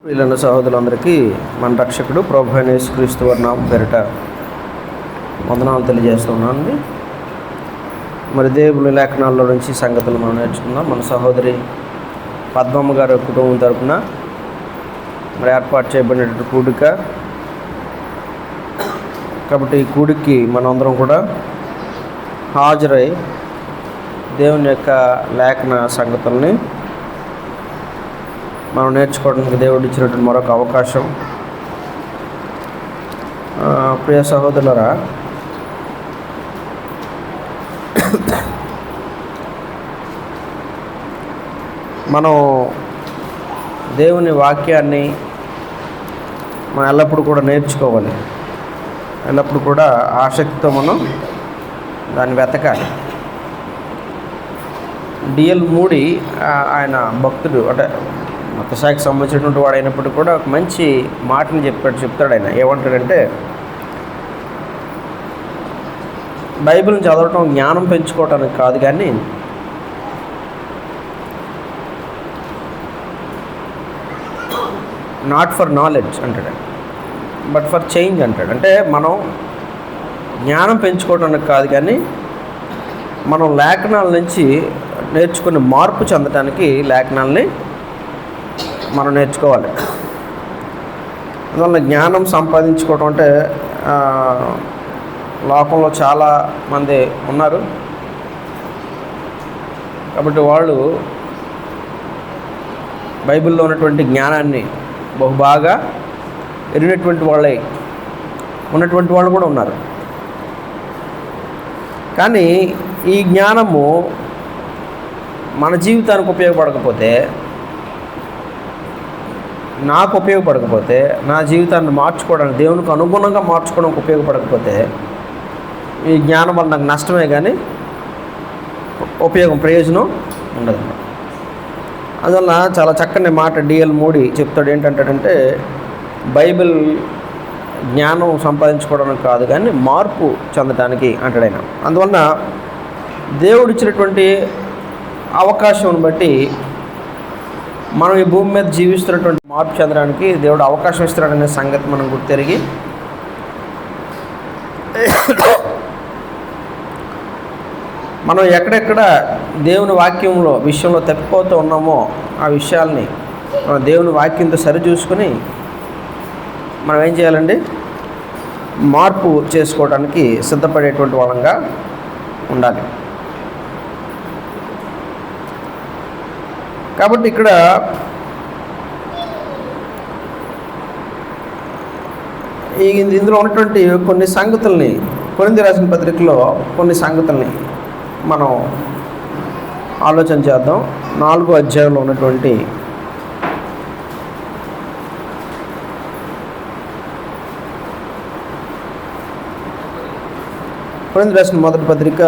వీళ్ళన్న సహోదరులందరికీ మన రక్షకుడు ప్రభు అయిన యేసుక్రీస్తు వారి నామం పేరిట వందనాలు తెలియజేస్తున్నానండి. మరి దేవుని లేఖనాల్లో నుంచి సంగతులు మనం నేర్చుకుందాం. మన సహోదరి పద్మమ్మ గారి కుటుంబం తరపున మరి ఏర్పాటు చేయబడినటువంటి కూడిక కాబట్టి ఈ కూడికి మనందరం కూడా హాజరై దేవుని యొక్క లేఖన సంగతుల్ని మనం నేర్చుకోవడానికి దేవుడు ఇచ్చినటువంటి మరొక అవకాశం. ప్రియ సహోదరులారా, మనం దేవుని వాక్యాన్ని మనం ఎల్లప్పుడూ కూడా నేర్చుకోవాలి. ఎల్లప్పుడూ కూడా ఆసక్తితో మనం దాన్ని వెతకాలి. డిఎల్ మూడి ఆయన భక్తుడు, అంటే మతశాఖకు సంబంధించినటువంటి వాడు అయినప్పటికీ కూడా ఒక మంచి మాటని చెప్తాడు ఆయన. ఏమంటాడంటే, బైబిల్ని చదవటం జ్ఞానం పెంచుకోవటానికి కాదు, కానీ నాట్ ఫర్ నాలెడ్జ్ అంటాడు, బట్ ఫర్ చేంజ్ అంటాడు. అంటే మనం జ్ఞానం పెంచుకోవటానికి కాదు, కానీ మనం లేఖనాల నుంచి నేర్చుకుని మార్పు చెందటానికి లేఖనాలని మనం నేర్చుకోవాలి. అందువల్ల జ్ఞానం సంపాదించుకోవటం అంటే లోకంలో చాలామంది ఉన్నారు. కాబట్టి వాళ్ళు బైబిల్లో ఉన్నటువంటి జ్ఞానాన్ని బహుబాగా ఎరిగినటువంటి వాళ్ళే ఉన్నటువంటి వాళ్ళు కూడా ఉన్నారు. కానీ ఈ జ్ఞానము మన జీవితానికి ఉపయోగపడకపోతే, నాకు ఉపయోగపడకపోతే, నా జీవితాన్ని మార్చుకోవడానికి, దేవునికి అనుగుణంగా మార్చుకోవడానికి ఉపయోగపడకపోతే, ఈ జ్ఞానం వల్ల నాకు నష్టమే కానీ ప్రయోజనం ఉండదు. అందువల్ల చాలా చక్కని మాట డిఎల్ మూడి చెప్తాడు. ఏంటంటాడంటే, బైబిల్ జ్ఞానం సంపాదించుకోవడానికి కాదు, కానీ మార్పు చెందడానికి అంటాడు ఆయన. అందువల్ల దేవుడు ఇచ్చినటువంటి అవకాశం బట్టి మనం ఈ భూమి మీద జీవిస్తున్నటువంటి మార్పు చెందడానికి దేవుడు అవకాశం ఇస్తున్నాడనే సంగతి మనం గుర్తెరిగి మనం ఎక్కడెక్కడ దేవుని విషయంలో తప్పిపోతూ ఉన్నామో ఆ విషయాల్ని మనం దేవుని వాక్యంతో సరిచూసుకొని మనం ఏం చేయాలండి, మార్పు చేసుకోవడానికి సిద్ధపడేటువంటి వాళ్ళంగా ఉండాలి. కాబట్టి ఇక్కడ ఇందులో ఉన్నటువంటి కొన్ని సంగతుల్ని, కొరింథీ రాసిన పత్రికలో కొన్ని సంగతుల్ని మనం ఆలోచన చేద్దాం. 4వ అధ్యాయంలో ఉన్నటువంటి కొరింథీ రాసిన మొదటి పత్రిక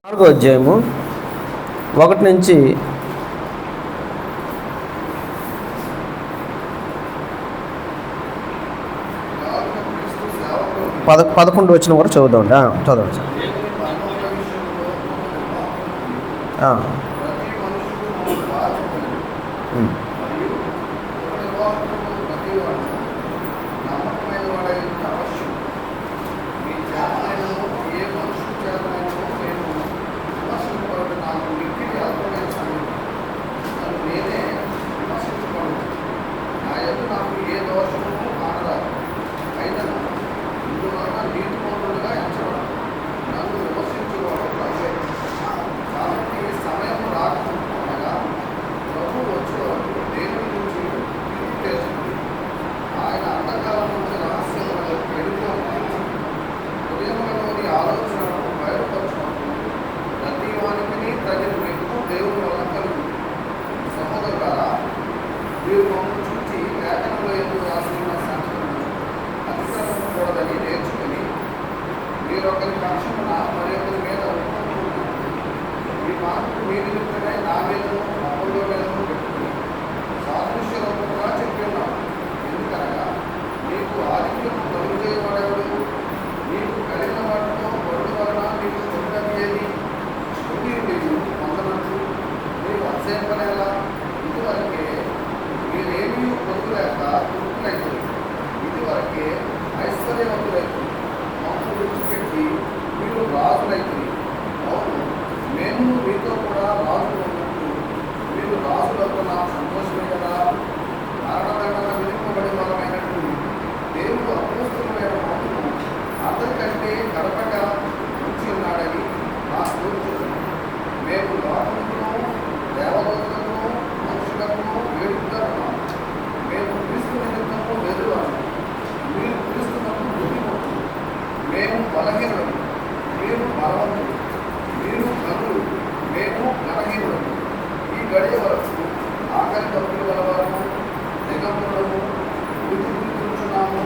4వ అధ్యాయము 1 నుంచి 11 వచ్చిన వరకు చదువుదామండి. చదవండి సార్. రాజులైతే అవును, మేము మీతో కూడా రాజులు ఉన్నట్టు మీరు రాజులతో నాకు సంతోషమే కదా. మరణదండన విధింపబడి బలమైనటువంటి దేవుడు అపోస్తులైన మమ్మల్ని అందరికంటే కడపట ఉంచి ఉన్నాడని నాకు తెలుస్తుంది. మేము లోకములను దేవదూతలను మనుషులను వేడుకుంటున్నాము. మేము క్రీస్తు నిమిత్తము వెదురువాము, మీరు క్రీస్తునకు బుద్ధిమంతులు. మేము బలహీనులము, మీరు బలవంతులు. మీరు గనులు, మేము ఘనహీనులము. ఈ గడియ వరకు ఆకలి తప్పులు గలవారము, దిగంబరులము, వృద్ధి కూర్చున్నాము,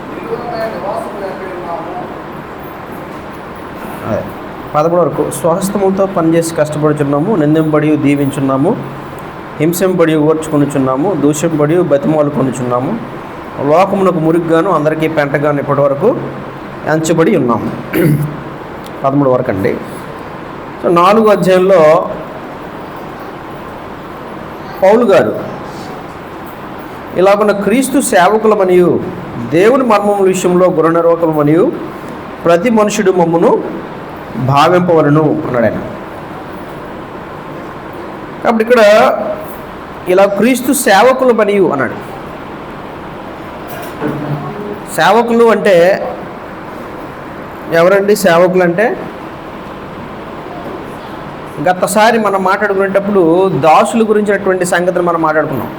నిలువమైన నివాసము ఎక్కడ ఉన్నాము. 11 వరకు స్వహస్తములతో పనిచేసి కష్టపడుచున్నాము, నిందింపడి దీవించున్నాము, హింసింపడి ఓర్చుకొనుచున్నాము, దూషింపడి బతిమాలు కొనుచున్నాము, లోకమునకు మురిగ్గాను అందరికీ పెంటగాను ఇప్పటి వరకు ఎంచబడి ఉన్నాము. 13 వరకు అండి. సో 4వ అధ్యాయంలో పౌలు గారు ఇలాగున్న క్రీస్తు సేవకులమనియు దేవుని మర్మముల విషయంలో గుణనిర్వాహకులమనియు ప్రతి మనుషుడు మమ్మను భావింపవలను అన్నాడు ఆయన. కాబట్టి ఇక్కడ ఇలా క్రీస్తు సేవకులు మరియు అన్నాడు. సేవకులు అంటే ఎవరండి? సేవకులు అంటే గతసారి మనం మాట్లాడుకునేటప్పుడు దాసుల గురించినటువంటి సంగతిని మనం మాట్లాడుకున్నాం.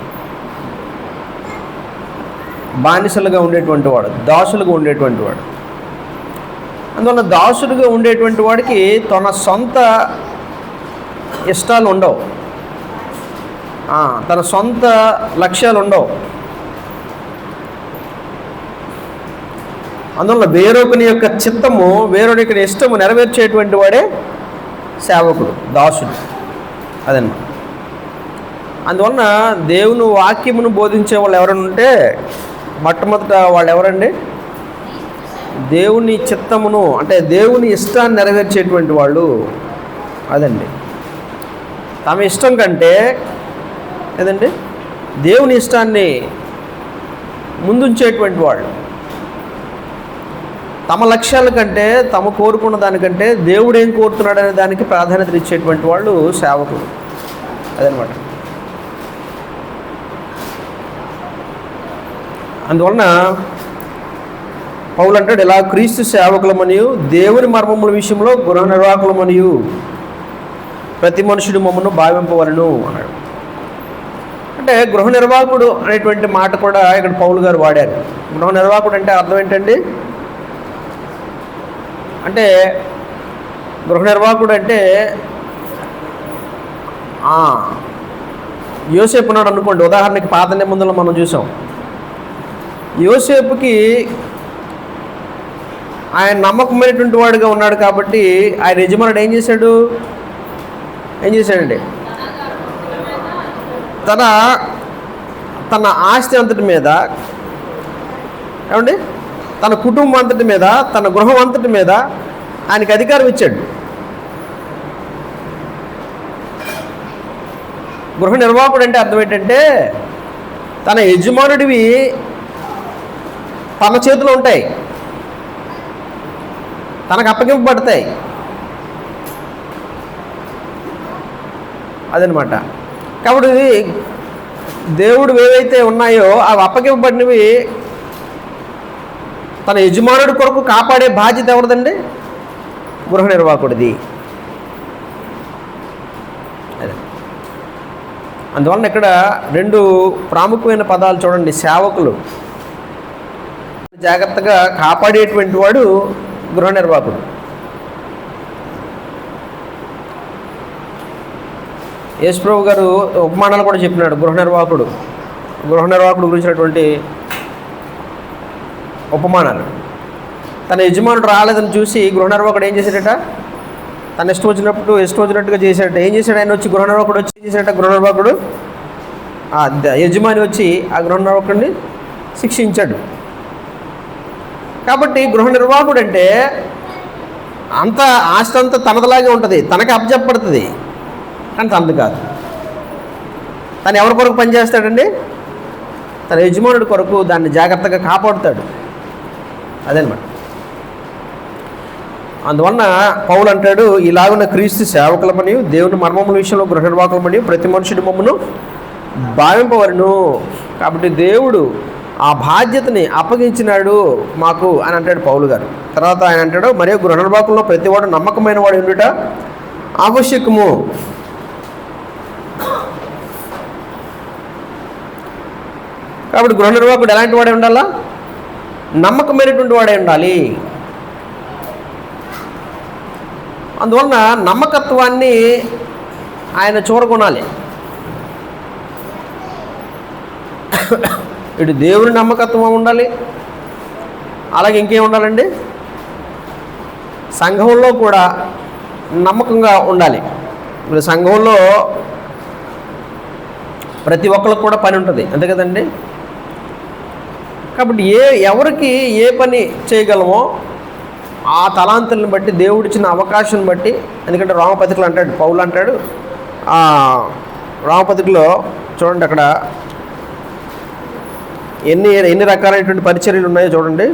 బానిసలుగా ఉండేటువంటి వాడు, దాసులుగా ఉండేటువంటి వాడు. అందువల్ల దాసుడుగా ఉండేటువంటి వాడికి తన సొంత ఇష్టాలు ఉండవు, తన సొంత లక్ష్యాలు ఉండవు. అందువల్ల వేరొకని యొక్క చిత్తము, వేరొకని యొక్క ఇష్టము నెరవేర్చేటువంటి వాడే సేవకుడు, దాసుడు. అదన్నమాట. అందువలన దేవుని వాక్యమును బోధించే వాళ్ళు ఎవరైనా ఉంటే మొట్టమొదట వాళ్ళు ఎవరండి? దేవుని చిత్తమును, అంటే దేవుని ఇష్టాన్ని నెరవేర్చేటువంటి వాళ్ళు. అదండి, తమ ఇష్టం కంటే ఏదండి దేవుని ఇష్టాన్ని ముందుంచేటువంటి వాళ్ళు. తమ లక్ష్యాల కంటే, తమ కోరుకున్న దానికంటే దేవుడు ఏం కోరుతున్నాడు అనే దానికి ప్రాధాన్యత ఇచ్చేటువంటి వాళ్ళు సేవకులు. అదనమాట. అందువలన పౌలు అంటాడు, ఇలా క్రీస్తు సేవకులమనియు దేవుని మర్మముల విషయంలో గృహ నిర్వాహకులమనియు ప్రతి మనుషుడు మమ్మను భావింపవలను అన్నాడు. అంటే గృహ నిర్వాహకుడు అనేటువంటి మాట కూడా ఇక్కడ పౌలు గారు వాడారు. గృహ నిర్వాహకుడు అంటే అర్థం ఏంటండి? అంటే గృహ నిర్వాహకుడు అంటే యోసేపు ఉన్నాడు అనుకోండి. ఉదాహరణకి పాత నిబంధనలో మనం చూసాం. యోసేపుకి ఆయన నమ్మకమైనటువంటి వాడుగా ఉన్నాడు కాబట్టి ఆయన యజమానుడు ఏం చేశాడండి? తన ఆస్తి అంతటి మీద, ఏమండి, తన కుటుంబం అంతటి మీద, తన గృహం అంతటి మీద ఆయనకి అధికారం ఇచ్చాడు. గృహ నిర్వాహకుడు అంటే అర్థం ఏంటంటే తన యజమానుడివి తన చేతిలో ఉంటాయి, తనకు అప్పగింపబడతాయి. అదనమాట. కాబట్టి దేవుడు ఏవైతే ఉన్నాయో అవి అప్పగింపబడినవి తన యజమానుడి కొరకు కాపాడే బాధ్యత ఎవరిదండి? గృహ నిర్వాహకుడిది. అదే. అందువలన ఇక్కడ 2 ప్రాముఖ్యమైన పదాలు చూడండి. సేవకులు, జాగ్రత్తగా కాపాడేటువంటి వాడు గృహ నిర్వాహకుడు. యేసుప్రభు గారు ఉపమానాలు కూడా చెప్పినాడు. గృహ నిర్వాహకుడు గురించినటువంటి ఉపమానాలు. తన యజమానుడు రాలేదని చూసి గృహ నిర్వాహకుడు ఏం చేశాడట? తన ఇష్టం వచ్చినట్టుగా చేశాడట. ఏం చేశాడు? ఆయన వచ్చి గృహ నిర్వాహకుడు వచ్చి ఏం చేశాడట? గృహ నిర్వాహకుడు యజమాని వచ్చి ఆ గృహ నిర్వాహకుడిని శిక్షించాడు. కాబట్టి గృహ నిర్వాహకుడు అంటే అంత ఆస్తి అంతా తనదలాగే ఉంటుంది, తనకి అప్పచెప్పబడుతుంది, కానీ తనది కాదు. తను ఎవరి కొరకు పనిచేస్తాడండి? తన యజమానుడి కొరకు దాన్ని జాగ్రత్తగా కాపాడుతాడు. అదనమాట. అందువలన పౌలు అంటాడు, ఇలాగున్న క్రీస్తు సేవకులమని దేవుని మర్మముల విషయంలో గృహ నిర్వాహకులమని ప్రతి మనుషుడి మమ్మను భావింపవలను. కాబట్టి దేవుడు ఆ బాధ్యతని అప్పగించినాడు మాకు అని అంటాడు పౌలు గారు. తర్వాత ఆయన అంటాడు, మరియు గృహ నిర్వాహకుల్లో ప్రతివాడు నమ్మకమైన వాడు ఉండుట ఆవశ్యకము. కాబట్టి గృహ నిర్వాహకుడు ఎలాంటి వాడే ఉండాలా? నమ్మకమైనటువంటి వాడే ఉండాలి. అందువలన నమ్మకత్వాన్ని ఆయన చూరగొనాలి. ఇటు దేవుని నమ్మకత్వం ఉండాలి, అలాగే ఇంకేం ఉండాలండి, సంఘంలో కూడా నమ్మకంగా ఉండాలి. ఇప్పుడు సంఘంలో ప్రతి ఒక్కరికి కూడా పని ఉంటుంది, అంతే కదండి. కాబట్టి ఎవరికి ఏ పని చేయగలమో ఆ తలాంతులను బట్టి, దేవుడిచ్చిన అవకాశం బట్టి, ఎందుకంటే రోమపత్రికలు అంటాడు పౌలు అంటాడు, రోమపత్రికలో చూడండి అక్కడ ఎన్ని రకాలైనటువంటి పరిచర్యలు ఉన్నాయో చూడండి.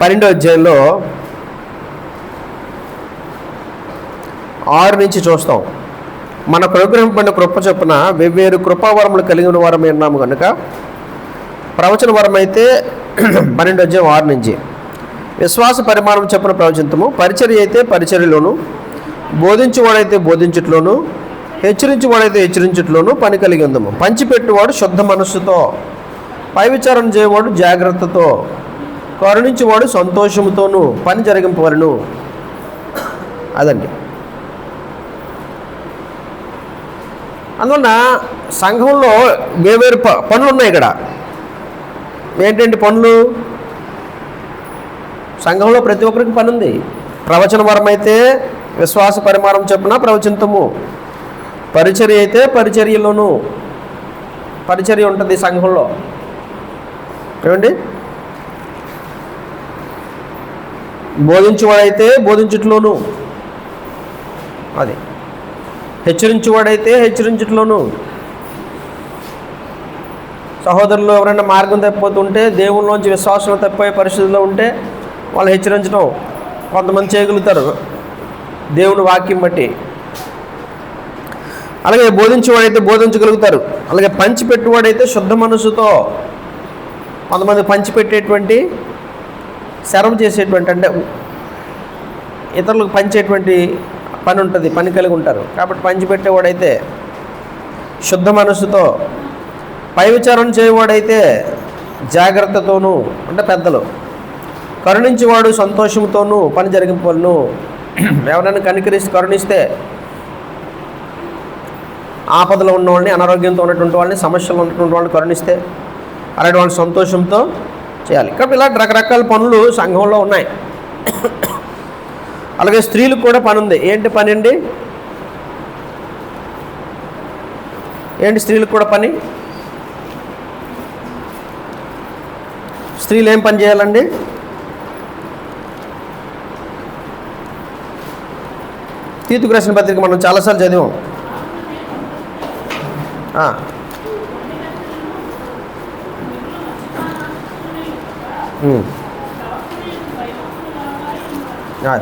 12వ అధ్యాయంలో 6 నుంచి చూస్తాం. మన అనుగ్రహింపబడిన కృప చొప్పున వెవ్వేరు కృపావరములు కలిగిన వారమే ఉన్నాము కనుక, ప్రవచన వరం అయితే 12వ అధ్యాయం 6 నుంచి, విశ్వాస పరిమాణం చొప్పున ప్రవచింతము, పరిచర్య అయితే పరిచర్యలోను, బోధించువాడైతే బోధించుట్లోను, హెచ్చరించువాడైతే హెచ్చరించుట్లోను పని కలిగి ఉందము. పంచిపెట్టువాడు శుద్ధ మనస్సుతో, పై విచారణ చేయవాడు జాగ్రత్తతో, కరుణించేవాడు సంతోషముతోనూ పని జరిగింపవలను. అదండి. అందువలన సంఘంలో వేవేరు పనులు ఉన్నాయి. ఇక్కడ ఏంటంటే పనులు, సంఘంలో ప్రతి ఒక్కరికి పని ఉంది. ప్రవచన వరం అయితే విశ్వాస పరిమాణం చొప్పున ప్రవచింతము, పరిచర్య అయితే పరిచర్యలోను పరిచర్య ఉంటుంది సంఘంలో. ఏమండి, బోధించువాడైతే బోధించుట్లోను, అది హెచ్చరించువాడైతే హెచ్చరించుట్లోను. సహోదరులు ఎవరైనా మార్గం తప్పిపోతుంటే, దేవుళ్ళలోంచి విశ్వాసంలో తప్పిపోయే పరిస్థితుల్లో ఉంటే వాళ్ళు హెచ్చరించడం కొంతమంది చేయగలుగుతారు దేవుని వాక్యం బట్టి. అలాగే బోధించేవాడైతే బోధించగలుగుతారు. అలాగే పంచిపెట్టువాడైతే శుద్ధ మనసుతో, కొంతమంది పంచిపెట్టేటువంటి, సర్వ్ చేసేటువంటి, అంటే ఇతరులకు పంచేటువంటి పని ఉంటుంది, పని కలిగి ఉంటారు. కాబట్టి పంచిపెట్టేవాడైతే శుద్ధ మనసుతో, పై విచారణ చేయవాడైతే జాగ్రత్తతోనూ, అంటే పెద్దలు, కరుణించేవాడు సంతోషంతోనూ పని జరిగింపలను. ఎవరైనా కరుణిస్తే, ఆపదలో ఉన్న వాళ్ళని, అనారోగ్యంతో ఉన్నటువంటి వాళ్ళని, సమస్యలు ఉన్నటువంటి వాళ్ళని కరుణిస్తే అలాంటి వాళ్ళని సంతోషంతో చేయాలి. కాబట్టి ఇలాంటి రకరకాల పనులు సంఘంలో ఉన్నాయి. అలాగే స్త్రీలకు కూడా పని ఉంది. ఏంటి పని అండి? ఏంటి స్త్రీలకు కూడా పని? స్త్రీలు ఏం పని చేయాలండి? తీతుకు రాసిన పత్రిక మనం చాలాసార్లు చదివాం.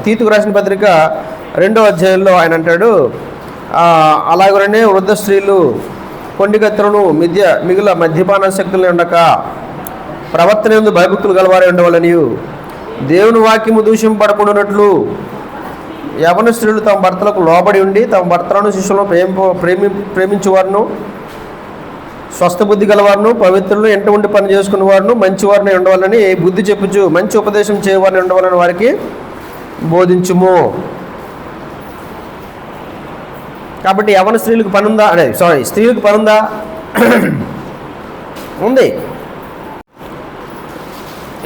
తీతుకు రాసిన పత్రిక 2వ అధ్యాయంలో ఆయన అంటాడు, అలాగనే వృద్ధ స్త్రీలు కొండిగత్తలను మిగిలిన మద్యపాన శక్తులు ఉండక ప్రవర్తన యందు భయభక్తులు గలవారే ఉండవాలని, దేవుని వాక్యము దూషింపబడకుండానట్లు యవన స్త్రీలు తమ భర్తలకు లోబడి ఉండి తమ భర్తలను శిష్యులను ప్రేమించేవారును, స్వస్థ బుద్ధి గలవారును, పవిత్రులను, ఎంట ఉండి పని చేసుకునే వారును, మంచివారిని ఉండవాలని బుద్ధి చెప్పుచు మంచి ఉపదేశం చేయవారిని ఉండవాలని వారికి బోధించుము. కాబట్టి యవన స్త్రీలకు పని ఉందా? స్త్రీలకు పని ఉందా? ఉంది.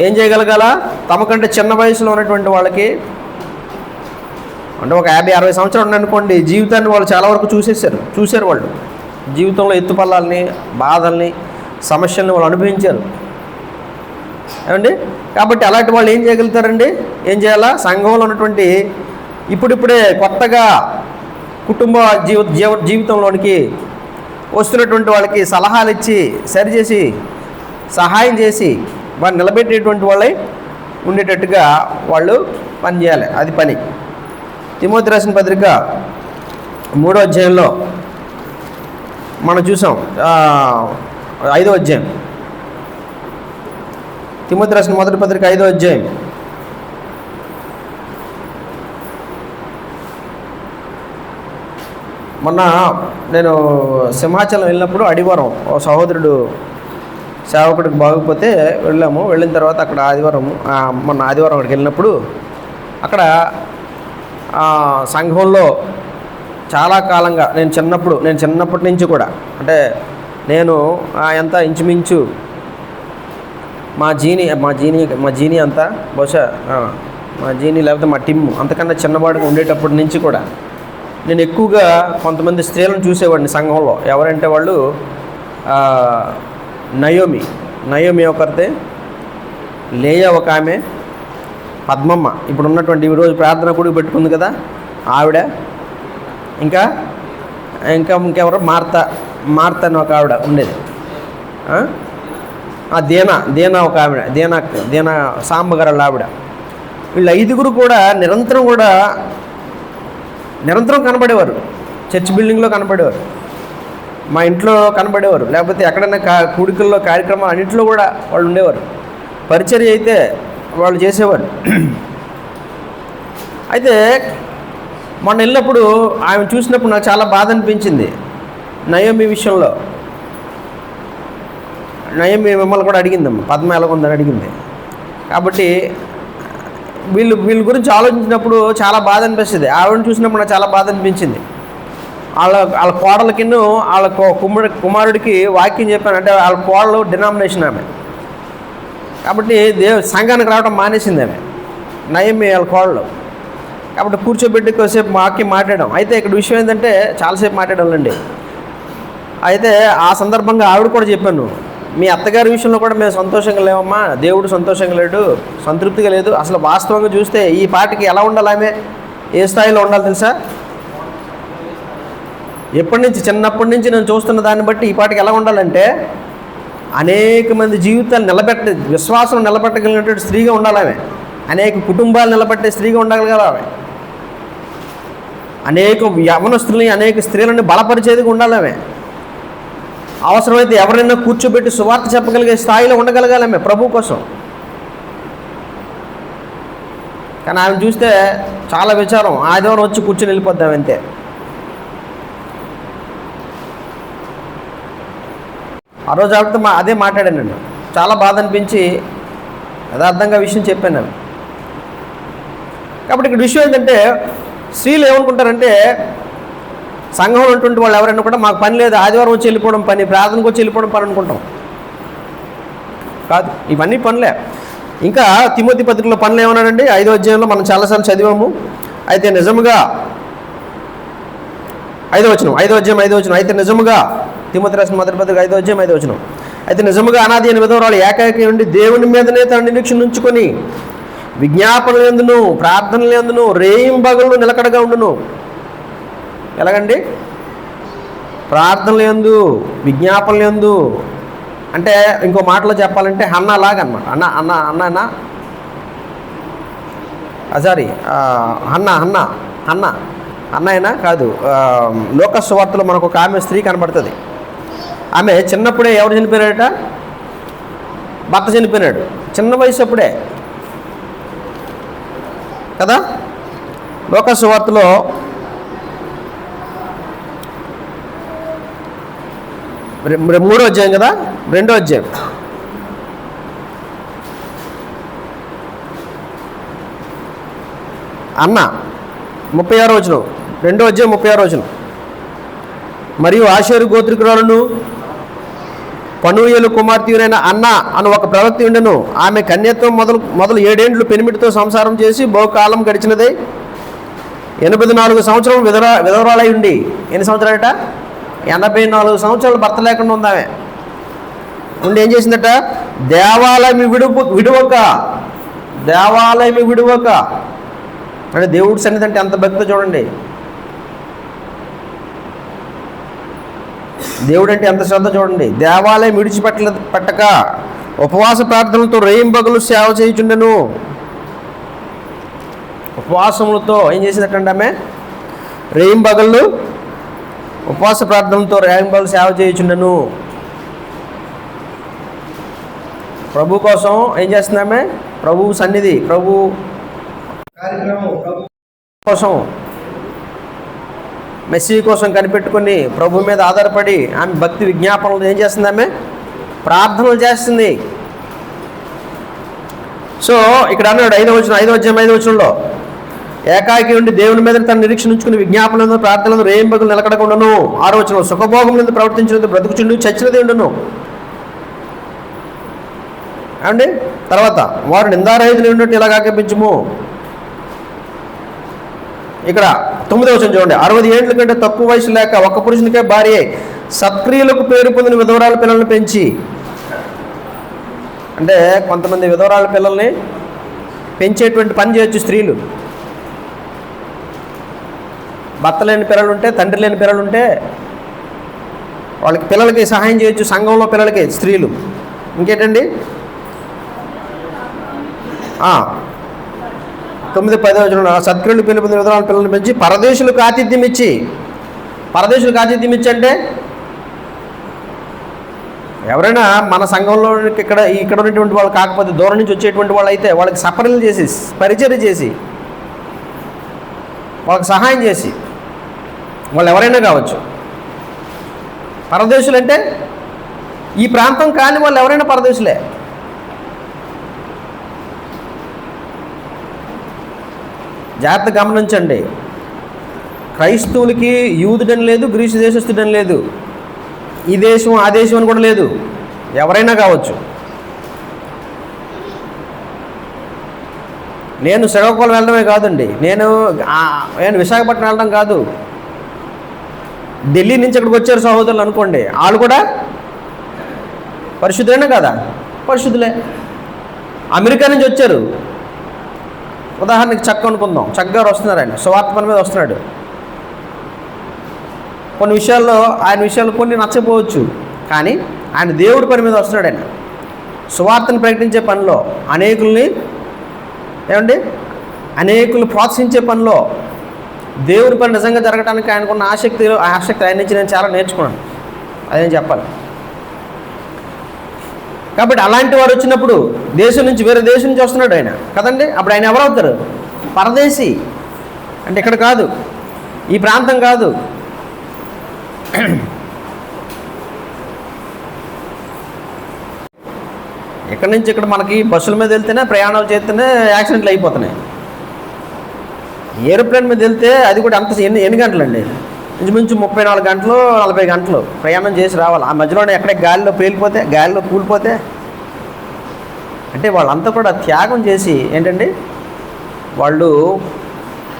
ఏం చేయగలగాల? తమకంటే చిన్న వయసులో ఉన్నటువంటి వాళ్ళకి, అంటే ఒక 50-60 సంవత్సరాలు ఉన్నాయనుకోండి, జీవితాన్ని వాళ్ళు చాలా వరకు చూశారు. వాళ్ళు జీవితంలో ఎత్తుపల్లాలని, బాధల్ని, సమస్యల్ని వాళ్ళు అనుభవించారు. ఏమండి? కాబట్టి అలాంటి వాళ్ళు ఏం చేయగలుగుతారండి? ఏం చేయాలా? సంఘంలో ఉన్నటువంటి ఇప్పుడిప్పుడే కొత్తగా కుటుంబ జీవితంలోనికి వస్తున్నటువంటి వాళ్ళకి సలహాలు ఇచ్చి, సరిచేసి, సహాయం చేసి వారిని నిలబెట్టేటువంటి వాళ్ళై ఉండేటట్టుగా వాళ్ళు పనిచేయాలి. అది పని. తిమోతి రాసిన పత్రిక 3వ అధ్యాయంలో మనం చూసాం. 5వ అధ్యాయం, తిమోతి రాసిన మొదటి పత్రిక 5వ అధ్యాయం. మొన్న నేను సింహాచలం వెళ్ళినప్పుడు అడివారం ఓ సహోదరుడు సేవకుడికి బాగోకపోతే వెళ్ళిన తర్వాత అక్కడ మొన్న ఆదివారం అక్కడికి వెళ్ళినప్పుడు అక్కడ సంఘంలో చాలా కాలంగా నేను చిన్నప్పటి నుంచి కూడా, అంటే నేను ఎంత ఇంచుమించు మా జీని అంతా బహుశా మా జీని లేకపోతే మా టిమ్ అంతకన్నా చిన్నవాడిగా ఉండేటప్పటి నుంచి కూడా నేను ఎక్కువగా కొంతమంది స్త్రీలను చూసేవాడిని సంఘంలో. ఎవరంటే వాళ్ళు నయోమి ఒకరితే, లేయా ఒక ఆమె, పద్మమ్మ ఇప్పుడు ఉన్నటువంటి ఈరోజు ప్రార్థన కూడా పెట్టుకుంది కదా ఆవిడ, ఇంకెవరు మార్త అని ఒక ఆవిడ ఉండేది, దీనా ఒక ఆవిడ, దీనా సాంబగరళ్ళ ఆవిడ. వీళ్ళు 5గురు కూడా నిరంతరం కనబడేవారు. చర్చ్ బిల్డింగ్లో కనబడేవారు, మా ఇంట్లో కనబడేవారు, లేకపోతే ఎక్కడైనా కూడికల్లో కార్యక్రమాలు అన్నింటిలో కూడా వాళ్ళు ఉండేవారు. పరిచర్య అయితే వాళ్ళు చేసేవారు. అయితే మొన్న వెళ్ళినప్పుడు ఆమె చూసినప్పుడు నాకు చాలా బాధ అనిపించింది. నయోమి విషయంలో మిమ్మల్ని కూడా అడిగిందమ్మ, పద్మ ఎలాగుందని అడిగింది. కాబట్టి వీళ్ళ గురించి ఆలోచించినప్పుడు చాలా బాధ అనిపిస్తుంది. ఆవిడని చూసినప్పుడు నాకు చాలా బాధ అనిపించింది. వాళ్ళ కోడలకిన్ను వాళ్ళ కుమారుడికి వాక్యం చెప్పాను. అంటే వాళ్ళ కోడలు డినామినేషన్ ఆమె, కాబట్టి సంఘానికి రావడం మానేసింది ఆమె, నయమి వాళ్ళ కోడలు. కాబట్టి కూర్చోబెట్టి కొద్దిసేపు వాక్యం మాట్లాడడం. అయితే ఇక్కడ విషయం ఏంటంటే చాలాసేపు మాట్లాడాలండి. అయితే ఆ సందర్భంగా ఆవిడ కూడా చెప్పాను, మీ అత్తగారి విషయంలో కూడా మేము సంతోషంగా లేవమ్మా, దేవుడు సంతోషంగా లేడు, సంతృప్తిగా లేదు. అసలు వాస్తవంగా చూస్తే ఈ పాటికి ఎలా ఉండాలి, ఆమె ఏ స్థాయిలో ఉండాలి తెలుసా? చిన్నప్పటి నుంచి నేను చూస్తున్న దాన్ని బట్టి ఈ పాటికి ఎలా ఉండాలంటే అనేక మంది జీవితాలు విశ్వాసం నిలబెట్టగలిగినటువంటి స్త్రీగా ఉండాలి ఆమె. అనేక కుటుంబాలు నిలబెట్టే స్త్రీగా ఉండగలగాలి ఆమె. అనేక యవనస్తుల్ని, అనేక స్త్రీలను బలపరిచేదిగా ఉండాలి ఆమె. అవసరమైతే ఎవరైనా కూర్చోబెట్టి సువార్త చెప్పగలిగే స్థాయిలో ఉండగలగాలి ఆమె ప్రభు కోసం. కానీ ఆమె చూస్తే చాలా విచారం, ఆదివారం వచ్చి కూర్చొని వెళ్ళిపోద్దాం అంతే. ఆ రోజు ఆవిడతో అదే మాట్లాడాను నేను. చాలా బాధ అనిపించి యథార్థంగా విషయం చెప్పాను నేను. కాబట్టి ఇక్కడ విషయం ఏంటంటే స్త్రీలు ఏమనుకుంటారంటే సంఘంలో ఉన్నటువంటి వాళ్ళు ఎవరైనా కూడా మాకు పని లేదు, ఆదివారం వచ్చి వెళ్ళిపోవడం పని, ప్రార్థనకు వచ్చి వెళ్ళిపోవడం పని అనుకుంటాం. కాదు, ఇవన్నీ పనులే. ఇంకా తిమోతి పత్రికలో పనులు ఏమన్నాడండి? 5వ అధ్యాయంలో మనం చాలాసార్లు చదివాము. అయితే నిజముగా 5వ వచనం అయితే నిజముగా, తిమోతి రాసిన మొదటి పత్రిక 5వ అధ్యాయం 5వ వచనం. అయితే నిజముగా అనాది అయిన విధవరాలు ఏకైక ఉండి దేవుని మీదనే తన నిరీక్షణ ఉంచుకొని విజ్ఞాపనలు ఎందును ప్రార్థనలు ఎందును రేయింబగళ్ళు నిలకడగా ఉండును. ఎలాగండి? ప్రార్థనలు ఎందు, విజ్ఞాపనలు ఎందు. అంటే ఇంకో మాటలో చెప్పాలంటే హన్నా లాగా అనమాట. అన్న అయినా కాదు. లోక సువార్తలో మనకు ఒక ఆమె స్త్రీ కనబడుతుంది. ఆమె చిన్నప్పుడే ఎవరు చనిపోయాడట? భర్త చనిపోయినాడు, చిన్న వయసు అప్పుడే కదా. లోక సువార్తలో 3వ అధ్యాయం కదా, 2వ అధ్యాయం. అన్న 36వ వచనం, 2వ అధ్యాయం 36వ వచనం. మరియు ఆషేరు గోత్రికురాలను పనూయేలు కుమార్తెయునైన అన్న అను ఒక ప్రవక్త ఉండెను. ఆమె కన్యత్వం మొదలు 7 ఏండ్లు పెనిమిటితో సంసారం చేసి బహుకాలం గడిచినదే. 84 సంవత్సరం విధవరాలై ఉండి, ఎన్ని సంవత్సరాలట? 84 సంవత్సరాలు భర్త లేకుండా ఉందామె. ఉండి ఏం చేసిందట? దేవాలయం విడువక అంటే దేవుడి సన్నిధి అంటే ఎంత భక్తితో చూడండి. దేవుడు అంటే ఎంత శ్రద్ధ చూడండి. దేవాలయం విడిచిపెట్టక ఉపవాస ప్రార్థనలతో రేయింబగలు సేవ చేయుచుండెను. ఉపవాసములతో ఏం చేసేటంటే ఆమె రేయింబగళ్ళు ఉపవాస ప్రార్థనలతో రేయింబగళ్ళు సేవ చేయుచుండెను. ప్రభు కోసం ఏం చేస్తుందామె? ప్రభు సన్నిధి, ప్రభు కార్యక్రమం, ప్రభు కోసం, మెస్సీ కోసం కనిపెట్టుకుని ప్రభు మీద ఆధారపడి ఆమె భక్తి విజ్ఞాపనలు ఏం చేస్తుంది? ఆమె ప్రార్థనలు చేస్తుంది. సో ఇక్కడ అన్నాడు 5వ అధ్యాయంలో ఏకాకి ఉండి దేవుని మీద తన నిరీక్షణ ఉంచుకుని విజ్ఞాపనలను ప్రార్థనలను రేయింబగలు నిలకడకుండాను. 6వ వచనం సుఖభోగములందు ప్రవర్తించినందు బ్రతుకుచుండు చచ్చినది ఉండును. అండి తర్వాత వారు నిందారహితులు ఉన్నట్టు ఇలాగ ఆజ్ఞాపించుము. ఇక్కడ 9వ వచనం చూడండి. 60 ఏళ్ల కంటే తక్కువ వయసు లేక ఒక్క పురుషునికే భార్య సత్క్రియలకు పేరు పొందిన విధవరాల పిల్లల్ని పెంచి, అంటే కొంతమంది విధవరాల పిల్లల్ని పెంచేటువంటి పని చేయొచ్చు స్త్రీలు. భర్త లేని పిల్లలుంటే, తండ్రి లేని పిల్లలుంటే వాళ్ళకి పిల్లలకి సహాయం చేయొచ్చు. సంఘంలో పిల్లలకి స్త్రీలు. ఇంకేంటండి 9-10 సత్క్రియలు పేరు పొందిన విధవరాల పిల్లల్ని పెంచి పరదేశులకు ఆతిథ్యం ఇచ్చి. పరదేశులకు ఆతిథ్యం ఇచ్చి అంటే ఎవరైనా మన సంఘంలో ఇక్కడ ఉన్నటువంటి వాళ్ళు కాకపోతే దూరం నుంచి వచ్చేటువంటి వాళ్ళు అయితే వాళ్ళకి సపర్యలు చేసి, పరిచర్య చేసి, వాళ్ళకి సహాయం చేసి, వాళ్ళు ఎవరైనా కావచ్చు. పరదేశులు అంటే ఈ ప్రాంతం కాని వాళ్ళు ఎవరైనా పరదేశులే. జాగ్రత్త గమనించండి. క్రైస్తవులకి యూదుడని లేదు, గ్రీసు దేశస్థుడని లేదు, ఈ దేశం ఆ దేశం అని కూడా లేదు, ఎవరైనా కావచ్చు. నేను శ్రీకాకుళం వెళ్ళడమే కాదండి, నేను విశాఖపట్నం వెళ్ళడం కాదు, ఢిల్లీ నుంచి ఇక్కడికి వచ్చారు సహోదరులు అనుకోండి, వాళ్ళు కూడా పరిశుద్ధులేనా కదా? పరిశుద్ధులే. అమెరికా నుంచి వచ్చారు, ఉదాహరణకి చక్క అనుకుందాం, చక్క గారు వస్తున్నారు, ఆయన సువార్త పని మీద వస్తున్నాడు. కొన్ని విషయాల్లో ఆయన విషయాలు కొన్ని నచ్చపోవచ్చు, కానీ ఆయన దేవుడి పని మీద వస్తున్నాడు. ఆయన సువార్తను ప్రకటించే పనిలో అనేకులు ప్రోత్సహించే పనిలో దేవుడి పని నిజంగా జరగడానికి ఆయనకున్న ఆసక్తి ఆయన నుంచి నేను చాలా నేర్చుకున్నాను, అదేం చెప్పాలి. కాబట్టి అలాంటి వారు వచ్చినప్పుడు దేశం నుంచి వేరే దేశం నుంచి వస్తున్నాడు ఆయన కదండి, అప్పుడు ఆయన ఎవరవుతారు? పరదేశీ. అంటే ఇక్కడ కాదు, ఈ ప్రాంతం కాదు. ఇక్కడ నుంచి ఇక్కడ మనకి బస్సుల మీద వెళ్తేనే, ప్రయాణాలు చేస్తేనే యాక్సిడెంట్లు అయిపోతున్నాయి. ఏరోప్లేన్ మీద వెళ్తే అది కూడా అంత ఎన్ని గంటలండి? ఇంచుమించు 34 గంటలు 40 గంటలు ప్రయాణం చేసి రావాలి. ఆ మధ్యలో ఎక్కడ గాలిలో పేలిపోతే, గాలిలో కూలిపోతే, అంటే వాళ్ళంతా కూడా త్యాగం చేసి ఏంటండి, వాళ్ళు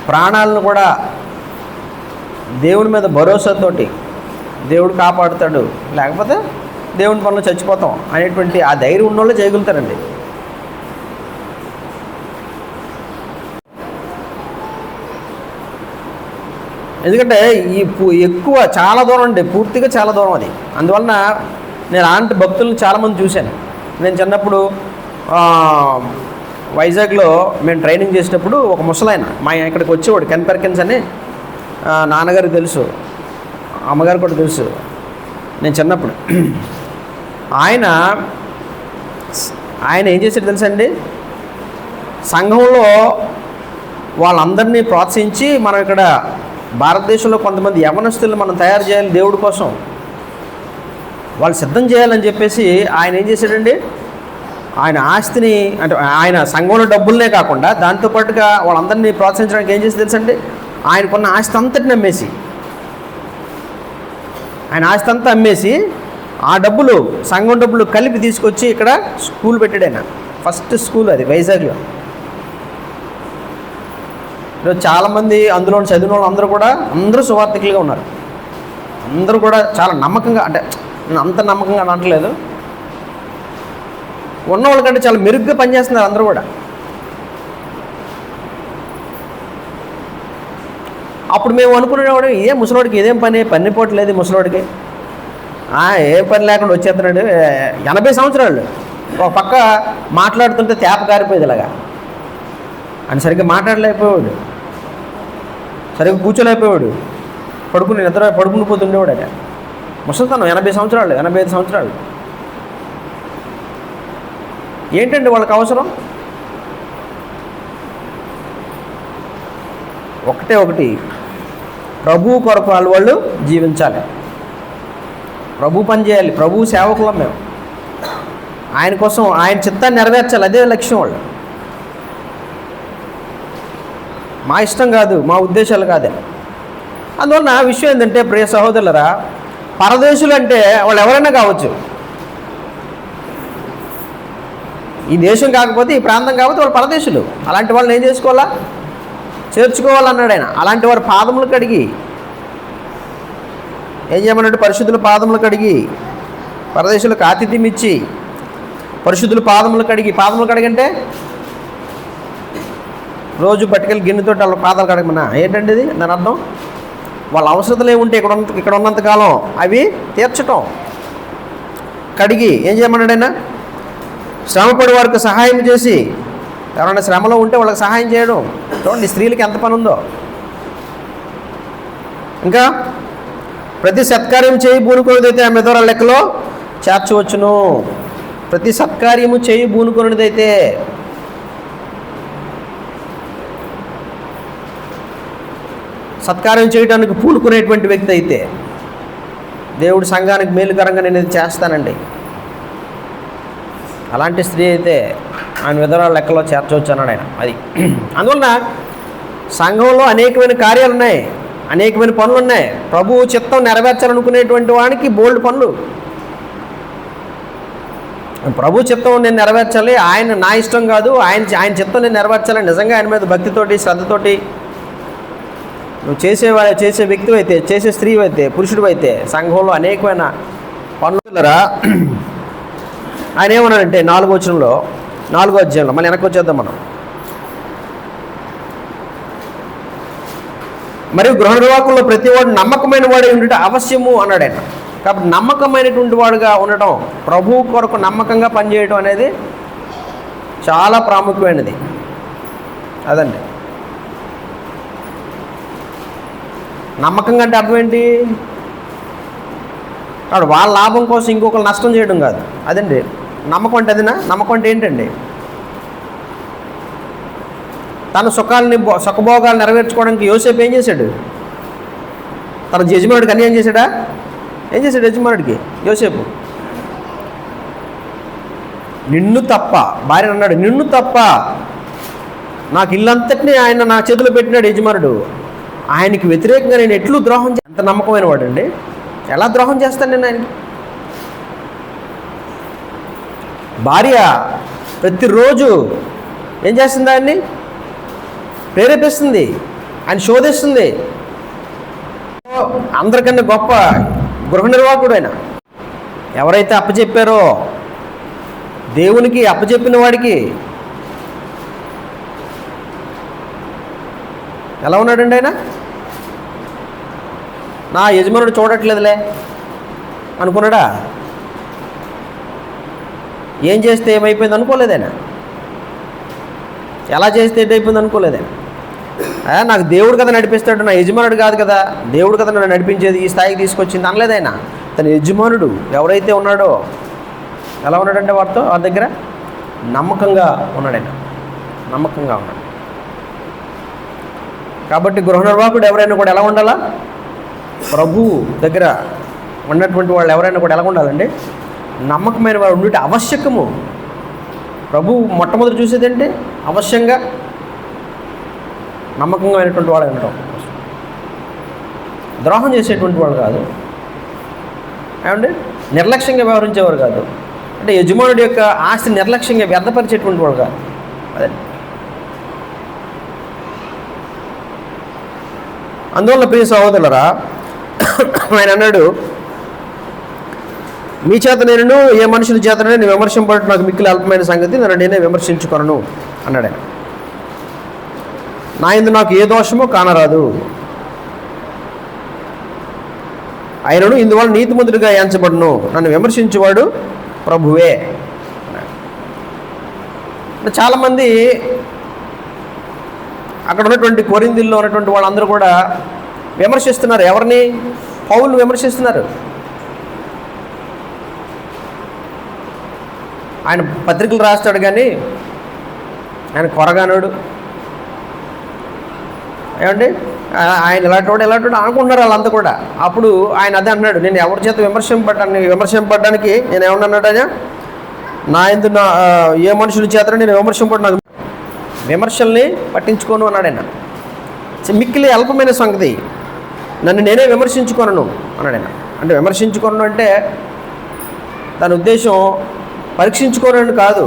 ప్రాణాలను కూడా దేవుని మీద భరోసాతోటి దేవుడు కాపాడుతాడు, లేకపోతే దేవుని పనులు చచ్చిపోతాం అనేటువంటి ఆ ధైర్యం ఉన్నోళ్ళు చేయగలుగుతారండి. ఎందుకంటే ఎక్కువ చాలా దూరం అండి, పూర్తిగా చాలా దూరం అది. అందువలన నేను అలాంటి భక్తులను చాలామంది చూశాను. నేను చిన్నప్పుడు వైజాగ్లో మేము ట్రైనింగ్ చేసేటప్పుడు ఒక ముసలాయన మా ఇక్కడికి వచ్చేవాడు, కెన్ పర్కిన్స్ అని. నాన్నగారికి తెలుసు, అమ్మగారు కూడా తెలుసు. నేను చిన్నప్పుడు ఆయన ఏం చేశాడు తెలుసండి, సంఘంలో వాళ్ళందరినీ ప్రోత్సహించి మనం ఇక్కడ భారతదేశంలో కొంతమంది యవనస్తులు మనం తయారు చేయాలి దేవుడి కోసం, వాళ్ళు సిద్ధం చేయాలని చెప్పేసి ఆయన ఏం చేశాడండి, ఆయన ఆస్తిని, అంటే ఆయన సంఘంలో డబ్బులనే కాకుండా దాంతోపాటుగా వాళ్ళందరినీ ప్రోత్సహించడానికి ఏం చేసి తెలుసండి, ఆయనకున్న ఆస్తి అంతటిని అమ్మేసి, ఆయన ఆస్తి అంతా అమ్మేసి ఆ డబ్బులు, సంఘం డబ్బులు కలిపి తీసుకొచ్చి ఇక్కడ స్కూల్ పెట్టాడు. ఆయన ఫస్ట్ స్కూల్ అది వైజాగ్లో. ఈరోజు చాలామంది అందులో చదివిన వాళ్ళు అందరూ సువార్థికులుగా ఉన్నారు. అందరూ కూడా చాలా నమ్మకంగా, అంటే నేను అంత నమ్మకంగా అనట్లేదు, ఉన్నవాళ్ళకంటే చాలా మెరుగ్గా పనిచేస్తున్నారు అందరూ కూడా. అప్పుడు మేము అనుకునేవాడు, ఇదే ముసలోడికి ఇదేం పని పోవట్లేదు ముసలోడికి, ఏ పని లేకుండా వచ్చేస్తున్నాడు. 80 సంవత్సరాలు ఒక పక్క మాట్లాడుతుంటే తేప కారిపోయేది ఇలాగా. ఆయన సరిగ్గా మాట్లాడలేకపోయాడు, సరిగ్గా కూర్చోలేకపోయాడు, పడుకుని పోతుండేవాడు. ఆయన ముసలితనం 80 సంవత్సరాలు, 85 సంవత్సరాలు. ఏంటండి వాళ్ళకి అవసరం? ఒకటి ప్రభు కొరకు వాళ్ళు జీవించాలి, ప్రభు పని చేయాలి, ప్రభు సేవకులం మేము, ఆయన కోసం ఆయన చిత్తాన్ని నెరవేర్చాలి. అదే లక్ష్యం వాళ్ళు. మా ఇష్టం కాదు, మా ఉద్దేశాలు కాదే. అందువలన విషయం ఏంటంటే ప్రియ సహోదరులరా, పరదేశులు అంటే వాళ్ళు ఎవరైనా కావచ్చు. ఈ దేశం కాకపోతే, ఈ ప్రాంతం కాకపోతే వాళ్ళు పరదేశులు. అలాంటి వాళ్ళని ఏం చేసుకోవాలా? చేర్చుకోవాలన్నాడు ఆయన. అలాంటి వారు పాదములు కడిగి ఏం చేయమన్నాడు? పరిశుద్ధుల పాదములు కడిగి, పరదేశులకు ఆతిథ్యం ఇచ్చి పరిశుద్ధుల పాదములు కడిగంటే రోజు పట్టుకెళ్ళి గిన్నెతో వాళ్ళ పాదాలు కడగమన్నా ఏంటండి ఇది? దాని అర్థం వాళ్ళ అవసరతలు ఏముంటే ఇక్కడ ఉన్నంతకాలం అవి తీర్చటం. కడిగి ఏం చేయమన్నాడు ఆయన? శ్రమపడి వారికి సహాయం చేసి, ఎవరైనా శ్రమలో ఉంటే వాళ్ళకి సహాయం చేయడం. చూడండి స్త్రీలకి ఎంత పని ఉందో. ఇంకా ప్రతి సత్కార్యం చేయి బూనుకున్నదైతే ఆమె ద్వారా లెక్కలో చేర్చవచ్చును. ప్రతి సత్కార్యము చేయి బూనుకున్నదైతే, సత్కార్యం చేయడానికి పూనుకునేటువంటి వ్యక్తి అయితే, దేవుడి సంఘానికి మేలుకరంగా నేను ఇది చేస్తానండి, అలాంటి స్త్రీ అయితే ఆయన విధవరాల లెక్కలో చేర్చవచ్చు అన్నాడు ఆయన. అది అందువలన సంఘంలో అనేకమైన కార్యాలు ఉన్నాయి, అనేకమైన పనులు ఉన్నాయి. ప్రభువు చిత్తం నెరవేర్చాలనుకునేటువంటి వానికి బోల్డ్ పనులు. ప్రభు చిత్తం నేను నెరవేర్చాలి, ఆయన నా ఇష్టం కాదు, ఆయన చిత్తం నేను నెరవేర్చాలని నిజంగా ఆయన మీద భక్తితోటి శ్రద్ధతోటి నువ్వు చేసే వ్యక్తి అయితే, చేసే స్త్రీ అయితే, పురుషుడు అయితే సంఘంలో అనేకమైన పనులరా ఆయన ఏమన్నాడంటే 4వ వచనంలో, 4వ అధ్యాయంలో, మళ్ళీ వెనక్కి వచ్చేద్దాం మనం. మరియు గృహ నిర్వాహకుల్లో ప్రతి వాడు నమ్మకమైన వాడే ఉండటం అవశ్యము అన్నాడు ఆయన. కాబట్టి నమ్మకమైనటువంటి వాడుగా ఉండటం, ప్రభువు కొరకు నమ్మకంగా పనిచేయడం అనేది చాలా ప్రాముఖ్యమైనది. అదండి నమ్మకంగా అంటే అర్థం ఏంటి? కాబట్టి వాళ్ళ లాభం కోసం ఇంకొకరు నష్టం చేయడం కాదు. అదండి నమ్మకం అంటే. అదినా నమ్మకం అంటే ఏంటండి? తన సుఖభోగాలు నెరవేర్చుకోవడానికి యోసేపు ఏం చేశాడు? తన యజమానుడికి అన్యాయం చేశాడా? ఏం చేశాడు యజమానుడికి యోసేపు? నిన్ను తప్ప, భార్య అన్నాడు, నిన్ను తప్ప నాకు ఇల్లంతటినీ ఆయన నా చేతిలో పెట్టినాడు యజమానుడు, ఆయనకి వ్యతిరేకంగా నేను ఎట్లు ద్రోహం ఎంత నమ్మకమైన వాడు అండి. ఎలా ద్రోహం చేస్తాను నేను ఆయనకి? భార్య ప్రతిరోజు ఏం చేస్తుంది? ఆయన్ని ప్రేరేపిస్తుంది, ఆయన శోధిస్తుంది. అందరికన్నా గొప్ప గృహ నిర్వాహకుడు ఆయన. ఎవరైతే అప్పచెప్పారో దేవునికి అప్పచెప్పిన వాడికి ఎలా ఉన్నాడండి ఆయన? నా యజమానుడు చూడట్లేదులే అనుకున్నాడా? ఏం చేస్తే ఏమైపోయింది అనుకోలేదు ఆయన. ఎలా చేస్తే ఏమైపోయింది అనుకోలేదు ఆయన. నాకు దేవుడు కదా నడిపిస్తాడు, నా యజమానుడు కాదు కదా, దేవుడు కదా నన్ను నడిపించేది, ఈ స్థాయికి తీసుకొచ్చింది అనలేదు ఆయన. తన యజమానుడు ఎవరైతే ఉన్నాడో ఎలా ఉన్నాడంటే వారి దగ్గర నమ్మకంగా ఉన్నాడు ఆయన, నమ్మకంగా ఉన్నాడు. కాబట్టి గృహ నిర్వాహకుడు ఎవరైనా కూడా ఎలా ఉండాలా? ప్రభు దగ్గర ఉన్నటువంటి వాళ్ళు ఎవరైనా కూడా ఎలా ఉండాలండి? నమ్మకమైన వారు ఉండే ఆవశ్యకము. ప్రభు మొట్టమొదటి చూసేదంటే అవశ్యంగా నమ్మకంగా అయినటువంటి వాడు ఉండడం, ద్రోహం చేసేటువంటి వాడు కాదు, ఏమండి నిర్లక్ష్యంగా వ్యవహరించేవారు కాదు, అంటే యజమానుడి యొక్క ఆస్తిని నిర్లక్ష్యంగా వ్యర్థపరిచేటువంటి వాడు కాదు. అదే అందువల్ల ప్రియ సహోదరులరా, ఆయన అన్నాడు, మీ చేత నేను ఏ మనుషుల చేతనే నేను విమర్శింపడం నాకు మిక్కిలి అల్పమైన సంగతి, నన్ను నేనే విమర్శించుకొనను అన్నాడు ఆయన. నా యందు నాకు ఏ దోషమో కానరాదు, ఆయనను ఇందువల్ల నీతిమంతుడిగా ఎంచబడును, నన్ను విమర్శించేవాడు ప్రభువే. చాలామంది అక్కడ ఉన్నటువంటి కొరింథీల్లో ఉన్నటువంటి వాళ్ళందరూ కూడా విమర్శిస్తున్నారు. ఎవరిని? పౌలు విమర్శిస్తున్నారు. ఆయన పత్రికలు రాస్తాడు కానీ ఆయన కొరగానోడు, ఏమండి, ఆయన ఇలాంటి అనుకుంటున్నారు వాళ్ళంతా కూడా. అప్పుడు ఆయన అదే అన్నాడు, నేను ఎవరి చేత విమర్శింపడ్డానికి నేను ఏమన్నాడని, నా ఎందు ఏ మనుషుల చేత నేను విమర్శింపడ్డాను, విమర్శల్ని పట్టించుకోను అన్నాడు ఆయన. మిక్కిలి అల్పమైన సంగతి, నన్ను నేనే విమర్శించుకోను అన్నాడు ఆయన. అంటే విమర్శించుకోను అంటే దాని ఉద్దేశం పరీక్షించుకోనని కాదు.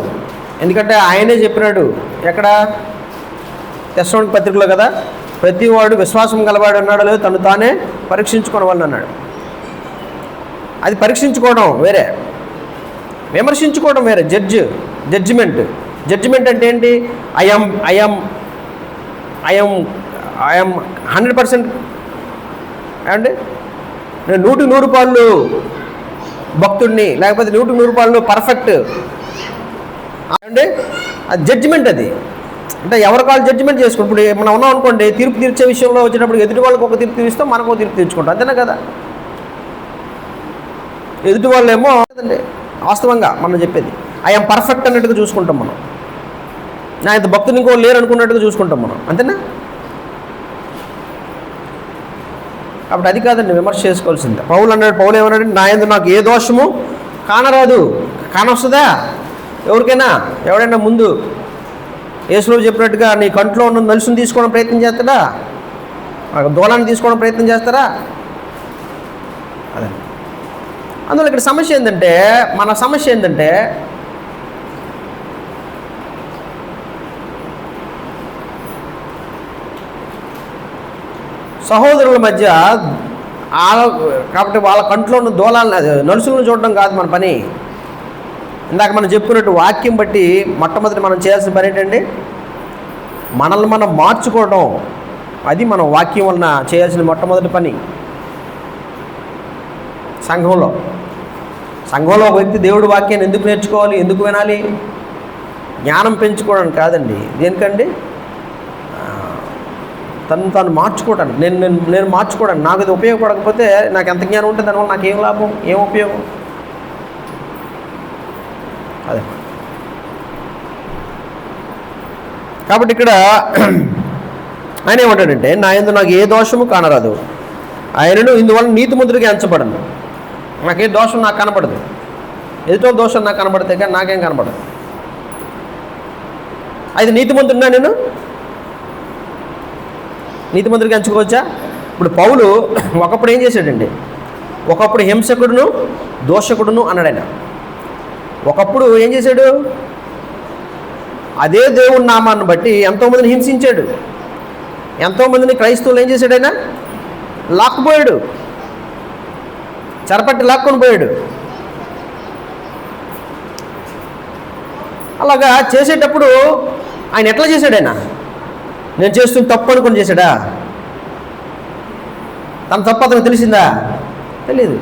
ఎందుకంటే ఆయనే చెప్పినాడు, ఎక్కడ? తెస్సలోనిక పత్రికలో కదా, ప్రతి వాడు విశ్వాసం గలవాడు అన్నాడో లేదో తను తానే పరీక్షించుకోవాలని అన్నాడు. అది పరీక్షించుకోవడం వేరే, విమర్శించుకోవడం వేరే. జడ్జిమెంట్ అంటే ఏంటి? ఐఎమ్ 100% ఏమండి, నేను 100 పాళ్ళు భక్తుడిని, లేకపోతే 100 పాళ్ళు పర్ఫెక్ట్ అంటే అది జడ్జిమెంట్. అది అంటే ఎవరి కాళ్ళు జడ్జిమెంట్ చేసుకుంటాం. ఇప్పుడు మనం ఉన్నాం అనుకోండి, తీర్పు తీర్చే విషయంలో వచ్చినప్పుడు ఎదుటి వాళ్ళకి ఒక తీర్పు తీరుస్తాం, మనకు ఒక తీర్పు తీర్చుకుంటాం, అంతేనా కదా? ఎదుటి వాళ్ళు ఏమో వాస్తవంగా మనం చెప్పేది ఐఎమ్ పర్ఫెక్ట్ అన్నట్టుగా చూసుకుంటాం మనం, నా ఇంత భక్తుని ఇంకో లేరు అనుకున్నట్టుగా చూసుకుంటాం మనం, అంతేనా? కాబట్టి అది కాదండి విమర్శ చేసుకోవాల్సిందే. పౌలు ఏమన్నాడు, నా యందు నాకు ఏ దోషము కానరాదు. కానొస్తుందా ఎవరికైనా? ఎవడైనా ముందు యేసులో చెప్పినట్టుగా నీ కంట్లో ఉన్న నలుసుని తీసుకోవడం ప్రయత్నం చేస్తాడా? దూలాన్ని తీసుకోవడం ప్రయత్నం చేస్తారా? అదే అందువల్ల ఇక్కడ సమస్య ఏంటంటే, మన సమస్య ఏంటంటే సహోదరుల మధ్య కాబట్టి వాళ్ళ కంట్లో ఉన్న దూలాలను నలుసులను చూడడం కాదు మన పని. ఇందాక మనం చెప్పుకున్నట్టు వాక్యం బట్టి మొట్టమొదటి మనం చేయాల్సిన పని ఏంటండి? మనల్ని మనం మార్చుకోవడం. అది మనం వాక్యం వలన చేయాల్సిన మొట్టమొదటి పని. సంఘంలో ఒక వ్యక్తి దేవుడి వాక్యాన్ని ఎందుకు నేర్చుకోవాలి, ఎందుకు వినాలి? జ్ఞానం పెంచుకోవడానికి కాదండి. దేనికండి? తను మార్చుకోవడానికి. నేను మార్చుకోవడానికి. నాకు అది ఉపయోగపడకపోతే నాకు ఎంత జ్ఞానం ఉంటే దానివల్ల నాకు ఏం లాభం, ఏం ఉపయోగం? అదే కాబట్టి ఇక్కడ ఆయన ఏమంటాడంటే, నా యందు నాకు ఏ దోషము కానరాదు, ఆయనను ఇందువల్ల నీతి ముద్రగా ఎంచబడను. నాకే దోషం నాకు కనపడదు, ఎదుటో దోషం నాకు కనపడితే కానీ నాకేం కనపడదు. అయితే నీతిమంతుడినా నేను? నీతిమంతుడిగా ఎంచుకోవచ్చా? ఇప్పుడు పౌలు ఒకప్పుడు ఏం చేశాడండి? ఒకప్పుడు హింసకుడును దోషకుడును అన్నాడు ఆయన. ఒకప్పుడు ఏం చేశాడు? అదే దేవుని నామాన్ని బట్టి ఎంతోమందిని హింసించాడు. ఎంతోమందిని క్రైస్తవులు ఏం చేశాడు? ఆయన లాక్కుపోయాడు, చెరపట్టి లాక్కొని పోయాడు. అలాగా చేసేటప్పుడు ఆయన ఎట్లా చేశాడు? ఆయన నేను చేస్తుంది తప్పు అనుకుని చేశాడా? తన తప్పు అతనికి తెలిసిందా? తెలియదు.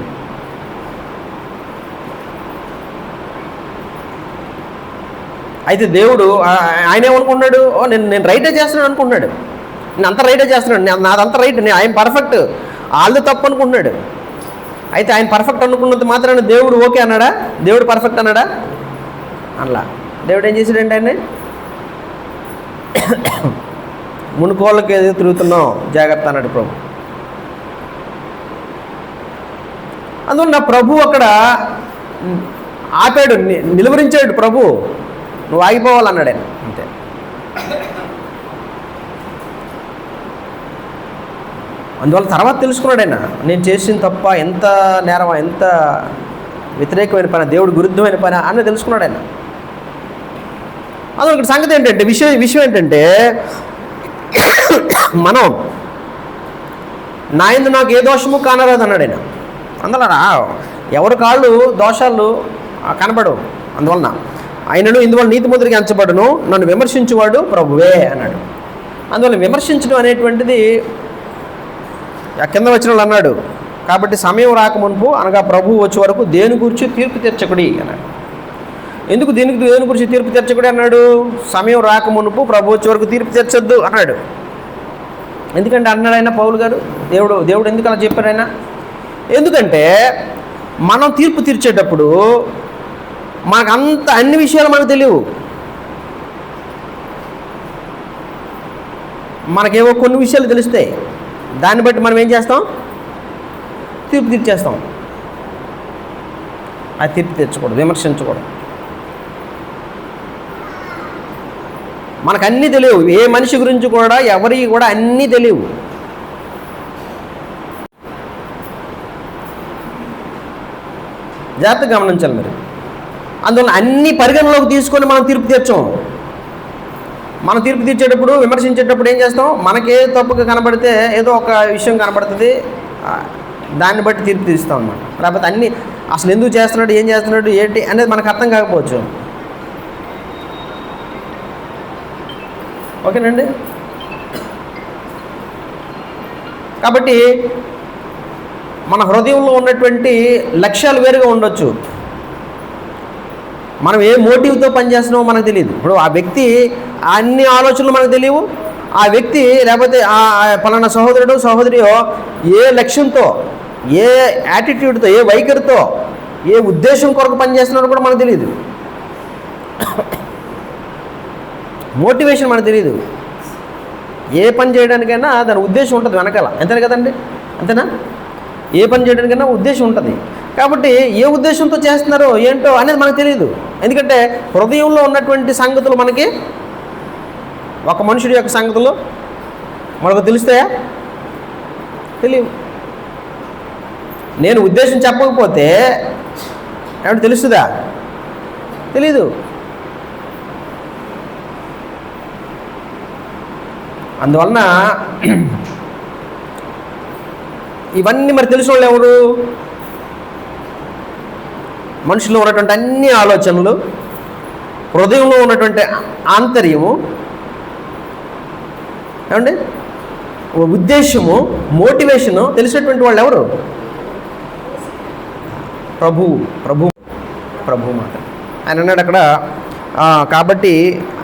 అయితే దేవుడు ఆయన ఏమనుకున్నాడు? నేను రైటే చేస్తున్నాను అనుకున్నాడు. నేను అంత రైటే చేస్తున్నాడు, నాదంతా రైట్, ఆయన పర్ఫెక్ట్, వాళ్ళు తప్పు అనుకుంటున్నాడు. అయితే ఆయన పర్ఫెక్ట్ అనుకున్నంత మాత్రాన దేవుడు ఓకే అన్నాడా? దేవుడు పర్ఫెక్ట్ అన్నాడా? అలా దేవుడు ఏం చేశాడంటే ఆయన్ని మునుకోళ్ళకి ఏదో తిరుగుతున్నావు జాగ్రత్త అన్నాడు ప్రభు. అందువల్ల ప్రభు అక్కడ ఆపాడు, నిలువరించాడు. ప్రభు నువ్వు ఆగిపోవాలన్నాడు ఆయన, అంతే. అందువల్ల తర్వాత తెలుసుకున్నాడు ఆయన, నేను చేసిన తప్ప, ఎంత నేరమా, ఎంత వ్యతిరేకమైన పని, దేవుడు విరుద్ధమైన పని అని తెలుసుకున్నాడు ఆయన. అందువల్ల ఇక్కడ సంగతి ఏంటంటే, విషయం ఏంటంటే, మనం నా యందు నాకు ఏ దోషము కానరాదు అన్నాడు ఆయన. అందువల్ల ఎవరి కాళ్ళు దోషాలు కనబడవు. అందువలన ఆయనను ఇందువల్ల నీతి ముద్రగా ఎంచబడును, నన్ను విమర్శించువాడు ప్రభువే అన్నాడు. అందువల్ల విమర్శించడం అనేటువంటిది కింద వచ్చిన వాళ్ళు అన్నాడు, కాబట్టి సమయం రాకమునుపు అనగా ప్రభువు వచ్చే వరకు దేని గురించి తీర్పు తీర్చకుడి అన్నాడు. ఎందుకు దేని గురించి తీర్పు తీర్చకుడి అన్నాడు? సమయం రాకమునుపు ప్రభు వచ్చే వరకు తీర్పు తీర్చొద్దు అన్నాడు. ఎందుకంటే అన్నాడు ఆయన పౌలు గారు, దేవుడు ఎందుకు అలా చెప్పారు ఆయన? ఎందుకంటే మనం తీర్పు తీర్చేటప్పుడు మనకు అన్ని విషయాలు మనకు తెలియవు. మనకేవో కొన్ని విషయాలు తెలుస్తాయి. దాన్ని బట్టి మనం ఏం చేస్తాం? తీర్పు తీర్చేస్తాం. ఆ తీర్పు తెచ్చకూడదు, విమర్శించకూడదు. మనకు అన్నీ తెలియవు. ఏ మనిషి గురించి కూడా ఎవరికి కూడా అన్నీ తెలియవు. జాగ్రత్తగా గమనించాలి మీరు. అందువల్ల అన్ని పరిగణలోకి తీసుకొని మనం తీర్పు తీర్చాం. మనం తీర్పు తీర్చేటప్పుడు, విమర్శించేటప్పుడు ఏం చేస్తాం? మనకే తప్పుగా కనబడితే ఏదో ఒక విషయం కనబడుతుంది, దాన్ని బట్టి తీర్పు తీస్తాం అన్నమాట. లేకపోతే అన్నీ అసలు ఎందుకు చేస్తున్నాడు, ఏం చేస్తున్నాడు, ఏంటి అనేది మనకు అర్థం కాకపోవచ్చు. ఓకేనండి. కాబట్టి మన హృదయంలో ఉన్నటువంటి లక్ష్యాలు వేరుగా ఉండొచ్చు. మనం ఏ మోటివ్తో పనిచేస్తున్నామో మనకు తెలియదు. ఇప్పుడు ఆ వ్యక్తి అన్ని ఆలోచనలు మనకు తెలియవు. ఆ వ్యక్తి లేకపోతే ఆ పలానా సహోదరుడు సహోదరియో ఏ లక్ష్యంతో, ఏ యాటిట్యూడ్తో, ఏ వైఖరితో, ఏ ఉద్దేశం కొరకు పనిచేస్తున్నారో కూడా మనకు తెలియదు. మోటివేషన్ మనకు తెలియదు. ఏ పని చేయడానికైనా దాని ఉద్దేశం ఉంటుంది వెనకాల, అంతేనా కదండి? అంతేనా? ఏ పని చేయడానికైనా ఉద్దేశం ఉంటుంది. కాబట్టి ఏ ఉద్దేశంతో చేస్తున్నారో ఏంటో అనేది మనకు తెలియదు. ఎందుకంటే హృదయంలో ఉన్నటువంటి సంగతులు మనకి, ఒక మనుషుడి యొక్క సంగతులు మనకు తెలుస్తాయా? తెలియవు. నేను ఉద్దేశం చెప్పకపోతే ఏమిటి తెలుస్తుందా? తెలీదు. అందువలన ఇవన్నీ మరి తెలిసిన వాళ్ళు ఎవరు? మనుషుల్లో ఉన్నటువంటి అన్ని ఆలోచనలు, హృదయంలో ఉన్నటువంటి ఆంతర్యము, ఏమండి ఉద్దేశము, మోటివేషను తెలిసినటువంటి వాళ్ళు ఎవరు? ప్రభు మాట. ఆయన అన్నాడు అక్కడ, కాబట్టి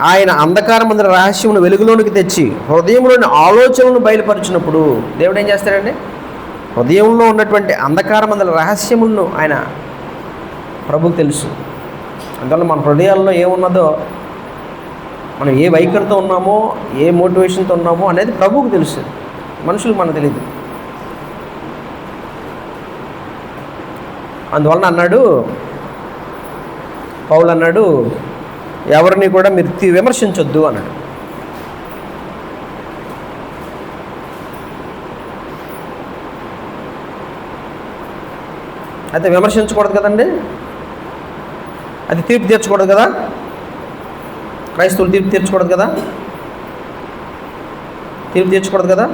ఆయన అంధకారమందుల రహస్యమును వెలుగులోనికి తెచ్చి హృదయంలోని ఆలోచనలను బయలుపరిచినప్పుడు దేవుడు ఏం చేస్తాడండి? హృదయంలో ఉన్నటువంటి అంధకారమందుల రహస్యములను ఆయన ప్రభుకు తెలుసు. అందువల్ల మన హృదయాల్లో ఏమున్నదో, మనం ఏ వైఖరితో ఉన్నామో, ఏ మోటివేషన్తో ఉన్నామో అనేది ప్రభువుకు తెలుసు, మనుషులకు మనకు తెలియదు. అందువలన అన్నాడు పౌలు, అన్నాడు ఎవరిని కూడా మీరు విమర్శించొద్దు అన్నాడు. అయితే విమర్శించకూడదు కదండి, అది తీర్పు తీర్చకూడదు కదా, క్రైస్తవులు తీర్పు తీర్చకూడదు కదా, తీర్పు తీర్చకూడదు కదా.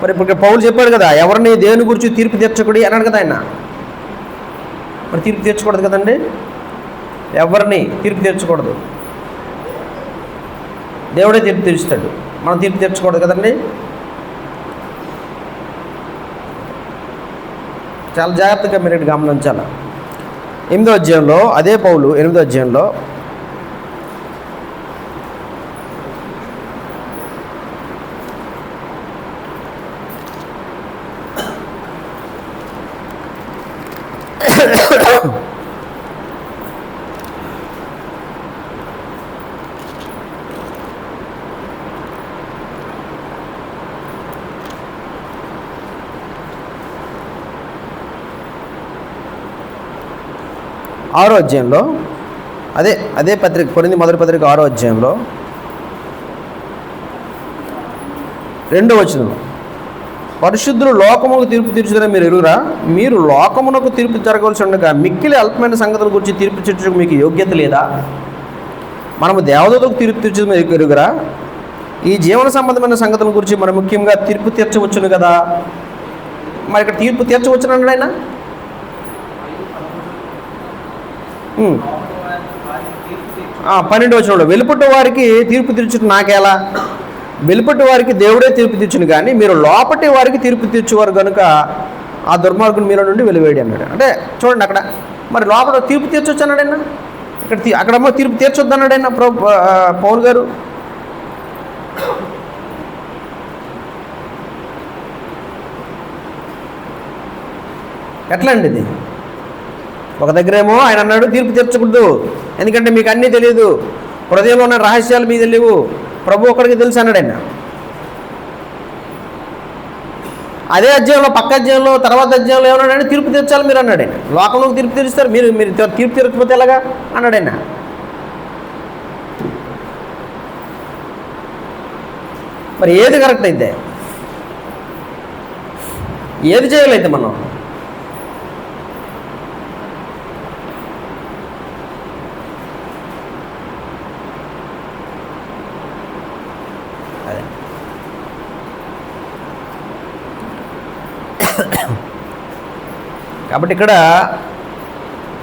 మరి ఇప్పుడు పౌలు చెప్పాడు కదా, ఎవరిని దేవుని గురించి తీర్పు తీర్చకూడదు అన్నాడు కదా ఆయన. మరి తీర్పు తీర్చకూడదు కదండి, ఎవరిని తీర్పు తీర్చకూడదు. దేవుడే తీర్పు తీరుస్తాడు, మనం తీర్పు తీర్చకూడదు కదండి. చాలా జాగ్రత్తగా మీరు ఇటు గమనించాలి. 8వ అధ్యాయంలో అదే పౌలు 8వ అధ్యాయంలో ఆరో అధ్యాయంలో అదే పత్రిక, కొరింథీ మొదటి పత్రిక 6వ అధ్యాయంలో 2వ వచనం, పరిశుద్ధులు లోకముకు తీర్పు తీర్చుదని మీరు ఎరుగురా, మీరు లోకమునకు తీర్పు జరగవలసి ఉండగా మిక్కిలి అల్పమైన సంగతుల గురించి తీర్పు తీర్చడానికి మీకు యోగ్యత లేదా? మనము దేవదూతకు తీర్పు తీర్చడం మీరు ఎరుగురా, ఈ జీవన సంబంధమైన సంగతుల గురించి మనం ముఖ్యంగా తీర్పు తీర్చవచ్చును కదా. మరి ఇక్కడ తీర్పు తీర్చవచ్చును అన్నాడు ఆయన. 12వ వచనంలో, వెలుపటి వారికి తీర్పు తీర్చుట నాకేలా, వెలుపటి వారికి దేవుడే తీర్పు తీర్చును కానీ మీరు లోపటి వారికి తీర్పు తీర్చేవారు కనుక ఆ దుర్మార్గుని మీలో నుండి వెలువేడి అన్నాడు. అంటే చూడండి, అక్కడ మరి లోపల తీర్పు తీర్చొచ్చు అన్నాడైనా, అక్కడేమో తీర్పు తీర్చొద్దు అన్నాడైనా పౌలు గారు. ఎట్లా అండి ఇది? ఒక దగ్గరేమో ఆయన అన్నాడు తీర్పు తీర్చకూడదు, ఎందుకంటే మీకు అన్నీ తెలియదు, హృదయంలో ఉన్న రహస్యాలు మీకు తెలియవు, ప్రభు ఒక్కడికి తెలుసు అన్నాడు ఆయన. అదే అధ్యాయంలో పక్క అధ్యాయంలో తర్వాత అధ్యాయంలో ఏమన్నాడు? తీర్పు తీర్చాలి మీరు అన్నాడు ఆయన. లోకంలోకి తీర్పు తీరుస్తారు, మీరు మీరు తీర్పు తీర్చకపోతే ఎలాగా అన్నాడు ఆయన. మరి ఏది కరెక్ట్ అయితే, ఏది చేయాలైతే మనం? అదే కాబట్టి ఇక్కడ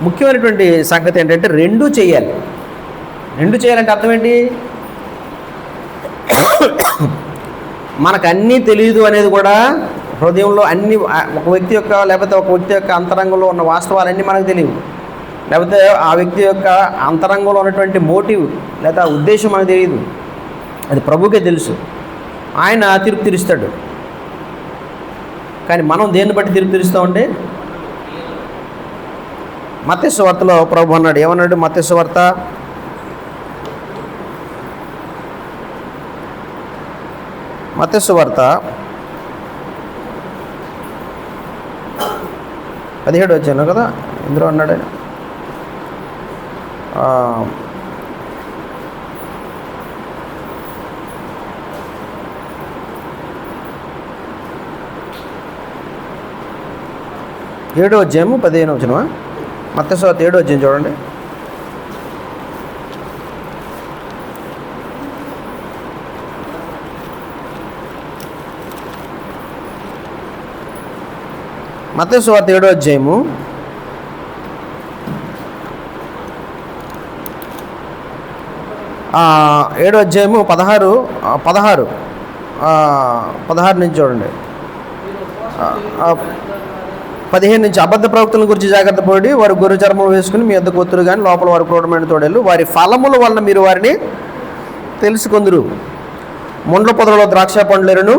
ముఖ్యమైనటువంటి సంగతి ఏంటంటే రెండూ చేయాలి. రెండు చేయాలంటే అర్థం ఏంటి? మనకు అన్నీ తెలియదు అనేది కూడా, హృదయంలో అన్ని ఒక వ్యక్తి యొక్క లేకపోతే ఒక వ్యక్తి యొక్క అంతరంగంలో ఉన్న వాస్తవాలన్నీ మనకు తెలియవు, లేకపోతే ఆ వ్యక్తి యొక్క అంతరంగంలో ఉన్నటువంటి మోటివ్ లేదా ఉద్దేశం మనకు తెలియదు, అది ప్రభుకే తెలుసు. ఆయన తీర్పు తీరుస్తాడు. కానీ మనం దేన్ని బట్టి తీర్పు తీరుస్తామంటే, మత్తయి సువార్తలో ప్రభు అన్నాడు, ఏమన్నాడు? మత్తయి సువార్త 17 వచ్చాను కదా, ఇందులో అన్నాడు ఆయన, ఏడో అధ్యాయము 15 వచ్చినవా? మత్తయి సువార్త 7వ అధ్యాయం చూడండి. మత్తయి సువార్త 7వ అధ్యాయము 16 నుంచి చూడండి. 15 నుంచి, అబద్ధ ప్రవక్తల గురించి జాగ్రత్త పడి వారు గొర్రె చర్మం వేసుకుని మీ వద్ద కొత్తురు కానీ లోపల వారు క్రూరమైన తోడేళ్ళు, వారి ఫలముల వలన మీరు వారిని తెలుసుకొందురు. ముండ్ల పొదలలో ద్రాక్ష పండ్లను,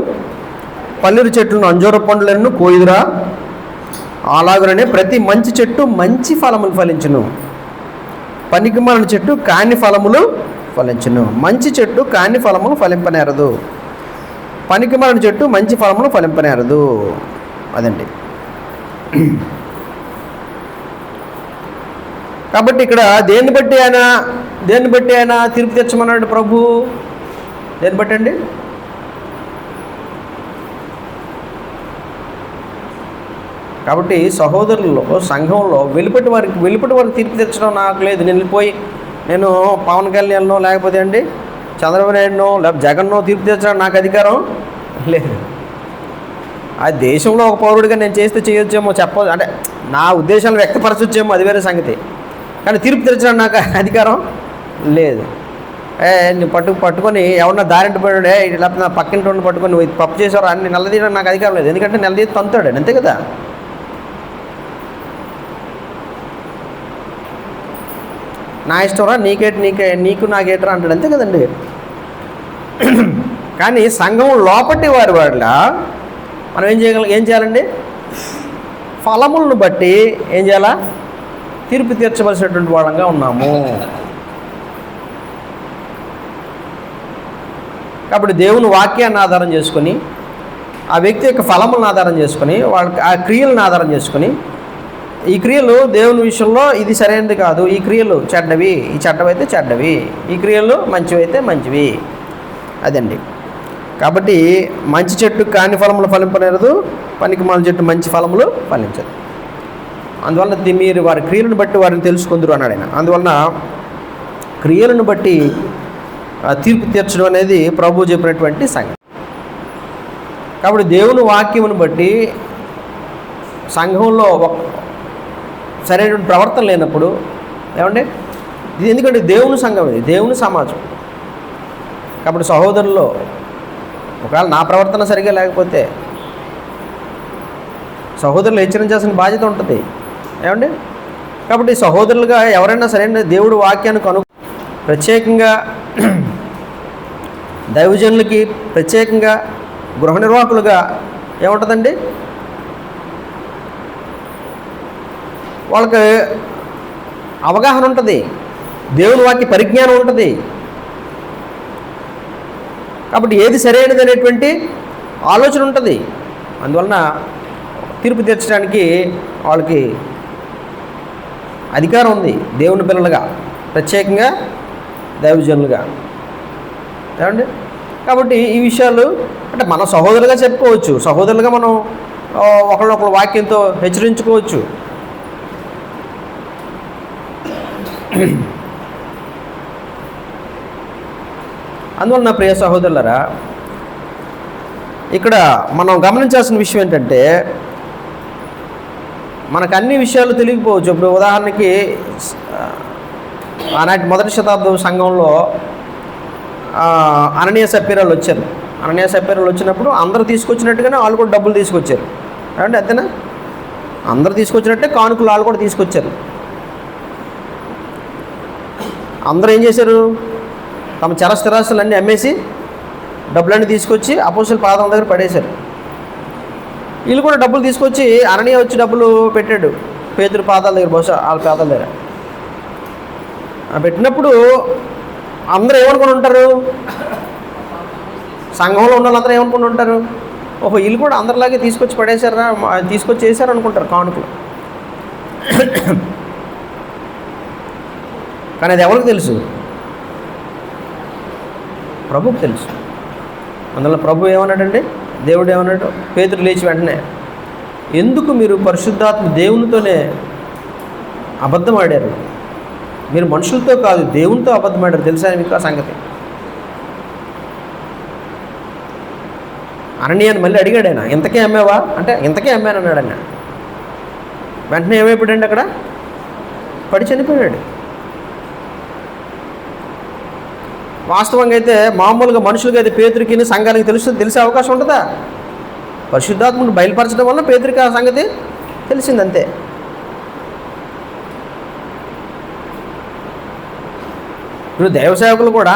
పల్లీరు చెట్లను అంజూర పండ్లను కోయుదురా, అలాగనే ప్రతి మంచి చెట్టు మంచి ఫలములు ఫలించును, పనికిమాలిన చెట్టు కాని ఫలములు ఫలించును. మంచి చెట్టు కాని ఫలములు ఫలింపనేరదు, పనికిమాలిన చెట్టు మంచి ఫలములు ఫలింపనేరదు. అదండి. కాబట్టి ఇక్కడ దేన్ని బట్టి ఆయన తీర్పు తెచ్చమన్నాడు ప్రభు? దేన్ని బట్టి అండి? కాబట్టి సహోదరుల్లో, సంఘంలో వెలుపటి వారికి తీర్పు తెచ్చడం నాకు లేదు. నేను పవన్ కళ్యాణ్నో లేకపోతే అండి చంద్రబాబు నాయుడునో లేకపోతే జగన్నో తీర్పు తెచ్చడం నాకు అధికారం లేదు. ఆ దేశంలో ఒక పౌరుడిగా నేను చేస్తే చేయొచ్చేమో, అంటే నా ఉద్దేశాలు వ్యక్తపరచొచ్చేమో, అది వేరే సంగతి. కానీ తీర్పు తెచ్చడం నాకు అధికారం లేదు. నేను పట్టుకొని ఎవరన్నా దారింటి పోయాడే లేకపోతే నా పక్కింటి వాడిని పట్టుకొని నువ్వు తప్పు చేసావు అని నిలదీయడం నాకు అధికారం లేదు. ఎందుకంటే నిలదీసి తంతాడు, అంతే కదా. నా ఇష్టంరా, నీకు నాకేటరా అంటాడు, అంతే కదండి. కానీ సంఘం లోపటి వారి మనం ఏం చేయాలండి? ఫలములను బట్టి ఏం చేయాలా? తీర్పు తీర్చవలసినటువంటి వాళ్ళంగా ఉన్నాము. కాబట్టి దేవుని వాక్యాన్ని ఆధారం చేసుకొని, ఆ వ్యక్తి యొక్క ఫలములను ఆధారం చేసుకొని, వాళ్ళకి ఆ క్రియలను ఆధారం చేసుకొని, ఈ క్రియలు దేవుని విషయంలో ఇది సరైనది కాదు, ఈ క్రియలు చెడ్డవి, ఈ చెడ్డవైతే చెడ్డవి, ఈ క్రియలు మంచివైతే మంచివి, అదండి. కాబట్టి మంచి చెట్టు కాని ఫలములు ఫలింపనేరదు, పనికిమాలిన చెట్టు మంచి ఫలములు ఫలించదు. అందువలన మీరు వారి క్రియలను బట్టి వారిని తెలుసుకుందరు అన్నాడు ఆయన. అందువలన క్రియలను బట్టి తీర్పు తీర్చడం అనేది ప్రభు చెప్పినటువంటి సంగతి. కాబట్టి దేవుని వాక్యమును బట్టి సంఘంలో సరైనటువంటి ప్రవర్తన లేనప్పుడు ఏమంటే ఇది, ఎందుకంటే దేవుని సంఘం, ఇది దేవుని సమాజం. కాబట్టి సహోదరుల్లో ఒకవేళ నా ప్రవర్తన సరిగా లేకపోతే సహోదరులు హెచ్చరించాల్సిన బాధ్యత ఉంటుంది, ఏమండి. కాబట్టి సహోదరులుగా ఎవరైనా సరైన దేవుడు వాక్యాన్ని ప్రత్యేకంగా దైవజనులకి, ప్రత్యేకంగా గృహ నిర్వాహకులుగా ఏముంటుందండి? వాళ్ళకి అవగాహన ఉంటుంది, దేవుని వాక్య పరిజ్ఞానం ఉంటుంది. కాబట్టి ఏది సరైనది అనేటువంటి ఆలోచన ఉంటుంది. అందువలన తీర్పు తీర్చడానికి వాళ్ళకి అధికారం ఉంది, దేవుని పిల్లలుగా, ప్రత్యేకంగా దైవజనులుగా. ఏమండి? కాబట్టి ఈ విషయాలు అంటే మన సహోదరులుగా చెప్పుకోవచ్చు, సహోదరులుగా మనం ఒకళ్ళొకరు వాక్యంతో హెచ్చరించుకోవచ్చు. అందువలన ప్రియ సహోదరులరా, ఇక్కడ మనం గమనించాల్సిన విషయం ఏంటంటే, మనకు అన్ని విషయాలు తెలియకపోవచ్చు. ఇప్పుడు ఉదాహరణకి ఆనాటి మొదటి శతాబ్దం సంఘంలో అననీయ సప్పీరాలు వచ్చారు. అననీయ సప్పీరాలు వచ్చినప్పుడు అందరూ తీసుకొచ్చినట్టుగానే వాళ్ళు కూడా డబ్బులు తీసుకొచ్చారు. ఏమంటే అంతేనా? అందరూ తీసుకొచ్చినట్టే కానుకలు వాళ్ళు కూడా తీసుకొచ్చారు. అందరూ ఏం చేశారు? తమ చరస్థిరాస్తులన్నీ అమ్మేసి డబ్బులన్నీ తీసుకొచ్చి అపోస్తలుల పాదం దగ్గర పడేశారు. వీళ్ళు కూడా డబ్బులు తీసుకొచ్చి అననీయ వచ్చి డబ్బులు పెట్టాడు పేతురు పాదాల దగ్గర, బహుశా వాళ్ళ పాదాల దగ్గర పెట్టినప్పుడు అందరూ ఏమనుకుని ఉంటారు? సంఘంలో ఉన్న వాళ్ళందరూ ఏమనుకుని ఉంటారు? ఓహో, వీళ్ళు కూడా అందరిలాగే తీసుకొచ్చి పడేశారా, తీసుకొచ్చి చేశారు అనుకుంటారు కానుకలు. కానీ అది ఎవరికి తెలుసు? ప్రభువుకి తెలుసు. అందువల్ల ప్రభు ఏమన్నాడండి? దేవుడు ఏమన్నాడు? పేతురు లేచి వెంటనే, ఎందుకు మీరు పరిశుద్ధాత్మ దేవునితోనే అబద్ధం ఆడారు? మీరు మనుషులతో కాదు, దేవునితో అబద్ధం ఆడారు. తెలుసా మీకు ఆ సంగతి? అననీయాన్ని మళ్ళీ అడిగాడు ఆయన, ఇంతకే అమ్మావా అంటే, ఇంతకే అమ్మాను అన్నాడు ఆయన. వెంటనే ఏమైపోయాడండి? అక్కడ పడి చనిపోయాడు. వాస్తవంగా అయితే మామూలుగా మనుషులకి అయితే పేతురికి సంఘానికి తెలిసే అవకాశం ఉంటుందా? పరిశుద్ధాత్మను బయలుపరచడం వల్ల పేతురికి ఆ సంగతి తెలిసిందంతే. ఇప్పుడు దైవసేవకులు కూడా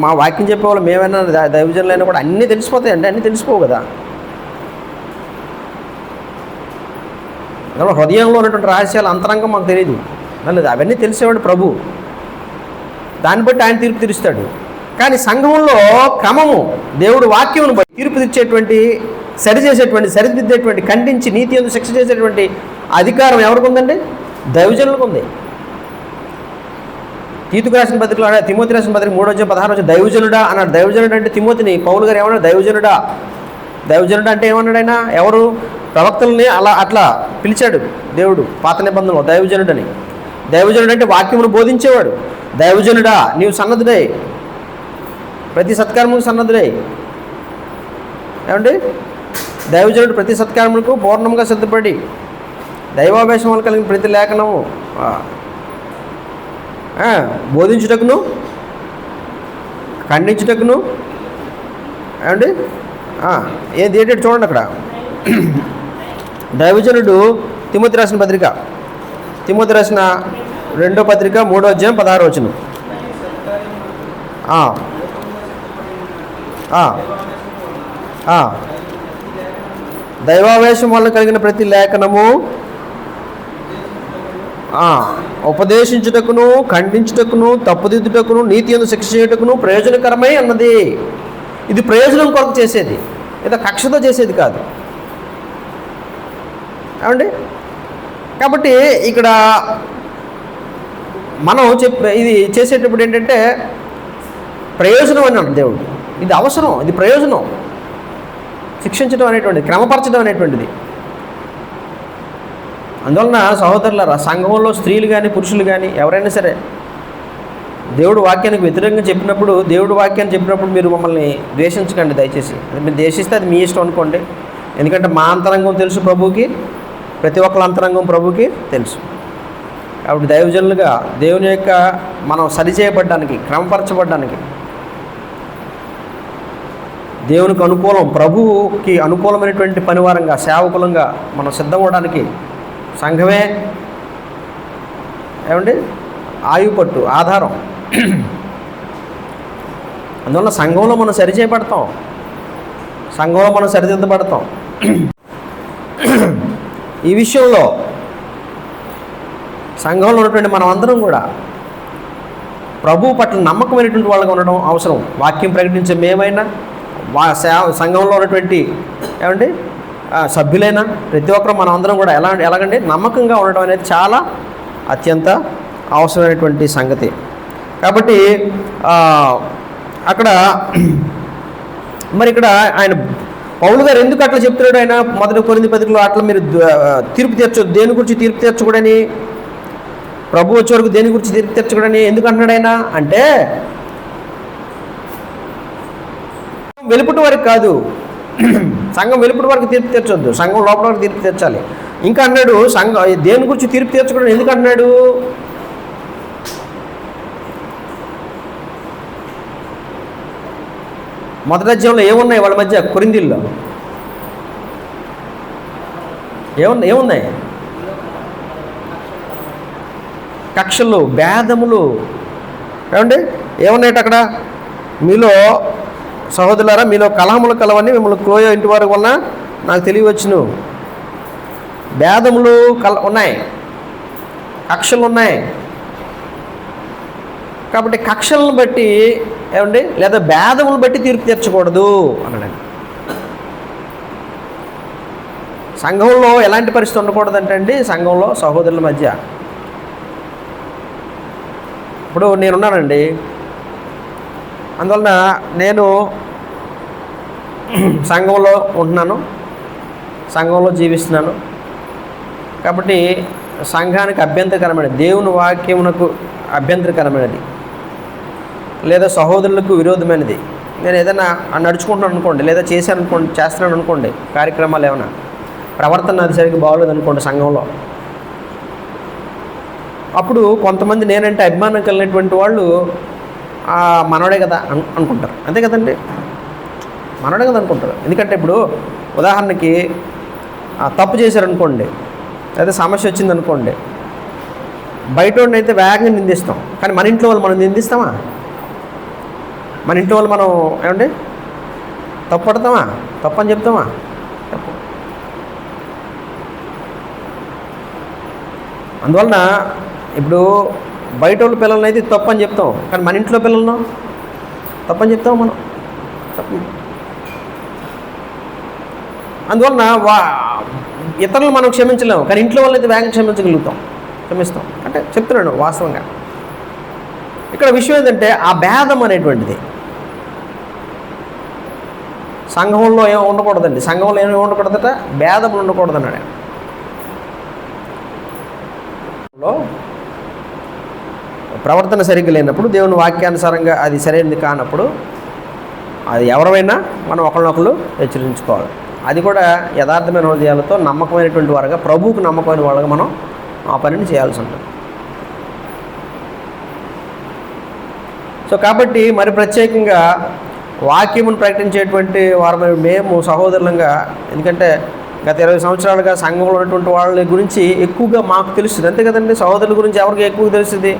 మా వాక్యం చెప్పేవాళ్ళు మేమైనా దైవజనులైనా కూడా అన్నీ తెలిసిపోతాయండి. అన్నీ తెలిసిపోవు కదా. హృదయంలో ఉన్నటువంటి రహస్యాలు అంతరంగం మాకు తెలియదు. మళ్ళీ అవన్నీ తెలిసేవాడు ప్రభు, దాన్ని బట్టి ఆయన తీర్పు తీరుస్తాడు. కానీ సంఘంలో క్రమము, దేవుడు వాక్యమును బట్టి తీర్పు తీర్చేటువంటి, సరిచేసేటువంటి, సరిదిద్దేటువంటి, ఖండించి నీతి యందు శిక్ష చేసేటువంటి అధికారం ఎవరికి ఉందండి? దైవజనులకు ఉంది. తీతుకు రాసిన పత్రికలో తిమోతి రాసిన పత్రిక 3:16 దైవజనుడా అన్నాడు. దైవజనుడు అంటే తిమోతిని పౌలు గారు ఏమన్నాడు? దైవజనుడా. దైవజనుడు అంటే ఏమన్నాడు ఆయన? ఎవరు? ప్రవక్తల్ని అట్లా పిలిచాడు దేవుడు పాత నిబంధనలో దైవజనుడని. దైవజనుడు అంటే వాక్యమును బోధించేవాడు. దైవజనుడా, నీవు సన్నద్ధుడై, ప్రతి సత్కారముకు సన్నద్ధుడై. ఏమండి? దైవజనుడు ప్రతి సత్కారములకు పూర్ణంగా సిద్ధపడి, దైవావేశం వల్ల కలిగిన ప్రతి లేఖనము బోధించుటకును, ఖండించుటకును. ఏమండి? ఏది ఏంటంటే చూడండి అక్కడ, దైవజనుడు తిమోతి రాసిన పత్రిక, తిమోతి రాసిన 2వ పత్రిక 3:16 దైవావేశం వల్ల కలిగిన ప్రతి లేఖనము ఉపదేశించుటకును, ఖండించుటకును, తప్పుదిద్దుటకును, నీతి యందు శిక్ష చేయుటకును ప్రయోజనకరమై అన్నది. ఇది ప్రయోజనం కొరకు చేసేది, ఏదో కక్షతో చేసేది కాదు. ఏమండి? కాబట్టి ఇక్కడ మనం ఇది చేసేటప్పుడు ఏంటంటే ప్రయోజనం అన్నాడు దేవుడు. ఇది అవసరం, ఇది ప్రయోజనం. శిక్షించడం అనేటువంటిది, క్రమపరచడం అనేటువంటిది. అందువలన సహోదరులారా, సంఘంలో స్త్రీలు కానీ పురుషులు కానీ ఎవరైనా సరే దేవుడు వాక్యానికి వ్యతిరేకంగా చెప్పినప్పుడు, దేవుడు వాక్యాన్ని చెప్పినప్పుడు మీరు మమ్మల్ని ద్వేషించకండి దయచేసి. మీరు ద్వేషిస్తే అది మీ ఇష్టం అనుకోండి. ఎందుకంటే మా అంతరంగం తెలుసు ప్రభువుకి, ప్రతి ఒక్కరి అంతరంగం ప్రభువుకి తెలుసు. కాబట్టి దైవజనులుగా దేవుని యొక్క మనం సరిచేయబడ్డానికి, క్రమపరచబడ్డానికి, దేవునికి అనుకూలం, ప్రభువుకి అనుకూలమైనటువంటి పనివారంగా, సేవకులంగా మనం సిద్ధమవడానికి సంఘమే ఏమండి ఆయుపట్టు, ఆధారం. అందువల్ల సంఘంలో మనం సరిచేయబడతాం, సంఘంలో మనం సరిదిద్దబడతాం. ఈ విషయంలో సంఘంలో ఉన్నటువంటి మనం అందరం కూడా ప్రభువు పట్ల నమ్మకమైనటువంటి వాళ్ళగా ఉండడం అవసరం. వాక్యం ప్రకటించే మేమైనా, సంఘంలో ఉన్నటువంటి ఏమండి సభ్యులైనా ప్రతి ఒక్కరు మనం అందరం కూడా ఎలాగంటే నమ్మకంగా ఉండడం అనేది చాలా అత్యంత అవసరమైనటువంటి సంగతి. కాబట్టి అక్కడ మరి ఇక్కడ ఆయన పౌలు గారు ఎందుకు అట్లా చెప్తున్నాడు? ఆయన 1 కొరింథీ పత్రికలో అట్లా మీరు తీర్పు తీర్చొద్దు, దేని గురించి తీర్పు తీర్చకూడని, ప్రభు వచ్చే వరకు దేని గురించి తీర్పు తీర్చకూడని ఎందుకు అంటున్నాడు ఆయన అంటే, వెలుపుటి వరకు కాదు, సంఘం వెలుపుటి వరకు తీర్పు తీర్చొద్దు, సంఘం లోపల వరకు తీర్పు తీర్చాలి. ఇంకా అన్నాడు దేని గురించి తీర్పు తీర్చకూడని ఎందుకు అంటున్నాడు? మొదటి అధ్యాయంలో ఏమున్నాయి వాళ్ళ మధ్య? కొరింథీల్లో ఏమున్నాయి? కక్షలు, భేదములు, ఏమండి ఏమున్నాయట అక్కడ? మీలో సహోదరులారా, మీలో కలహములు కలవని మిమ్మల్ని క్లోయ ఇంటి వారి వలన నాకు తెలియవచ్చును. భేదములు ఉన్నాయి, కక్షలు ఉన్నాయి. కాబట్టి కక్షలను బట్టి ఏమండి లేదా భేదములను బట్టి తీర్పు తీర్చకూడదు అన్నాడు. సంఘంలో ఎలాంటి పరిస్థితి ఉండకూడదంటే అండి, సంఘంలో సహోదరుల మధ్య ఇప్పుడు నేనున్నానండి, అందువలన నేను సంఘంలో ఉంటున్నాను, సంఘంలో జీవిస్తున్నాను. కాబట్టి సంఘానికి అభ్యంతరకరమైనది, దేవుని వాక్యమునకు అభ్యంతరకరమైనది లేదా సహోదరులకు విరోధమైనది నేను ఏదైనా నడుచుకుంటున్నాను అనుకోండి, లేదా చేస్తున్నాను అనుకోండి, కార్యక్రమాలు ఏమైనా ప్రవర్తన అది సరిగ్గా బాగోలేదు అనుకోండి సంఘంలో, అప్పుడు కొంతమంది నేనంటే అభిమానం కలిగినటువంటి వాళ్ళు మనోడే కదా అనుకుంటారు. అంతే కదండి, మనోడే కదా అనుకుంటారు. ఎందుకంటే ఇప్పుడు ఉదాహరణకి తప్పు చేశారనుకోండి, లేదా సమస్య వచ్చిందనుకోండి, బయట అయితే వేగంగా నిందిస్తాం, కానీ మన ఇంట్లో వాళ్ళు మనం నిందిస్తామా? మన ఇంట్లో వాళ్ళు మనం ఏమండి తప్పు పడతామా? తప్పు అని చెప్తామా? తప్పు. అందువలన ఇప్పుడు బయట వాళ్ళ పిల్లల్ని అయితే తప్పు అని చెప్తాం, కానీ మన ఇంట్లో పిల్లలను తప్పని చెప్తాం మనం. తప్పు. అందువలన ఇతరులు మనం క్షమించలేము, కానీ ఇంట్లో వాళ్ళైతే వేగంగా క్షమిస్తాం. అంటే చెప్తున్నాను వాస్తవంగా. ఇక్కడ విషయం ఏంటంటే ఆ భేదం అనేటువంటిది సంఘంలో ఏమి ఉండకూడదండి. సంఘంలో ఏమి ఉండకూడదట? భేదములు ఉండకూడదన్నాడు. ప్రవర్తన సరిగ్గా లేనప్పుడు, దేవుని వాక్యానుసారంగా అది సరైనది కానప్పుడు, అది ఎవరైనా మనం ఒకరినొకరు హెచ్చరించుకోవాలి. అది కూడా యథార్థమైన హృదయాలతో నమ్మకమైనటువంటి వారుగా, ప్రభువుకు నమ్మకమైన వాళ్ళగా మనం ఆ పనిని చేయాల్సి ఉంటుంది. సో కాబట్టి మరి ప్రత్యేకంగా వాక్యమును ప్రకటించేటువంటి వారు మేము సహోదరులంగా, ఎందుకంటే గత 20 సంవత్సరాలుగా సంఘంలో ఉన్నటువంటి వాళ్ళ గురించి ఎక్కువగా మాకు తెలుస్తుంది. అంతే కదండి, సహోదరుల గురించి ఎవరికి ఎక్కువ తెలుస్తుంది?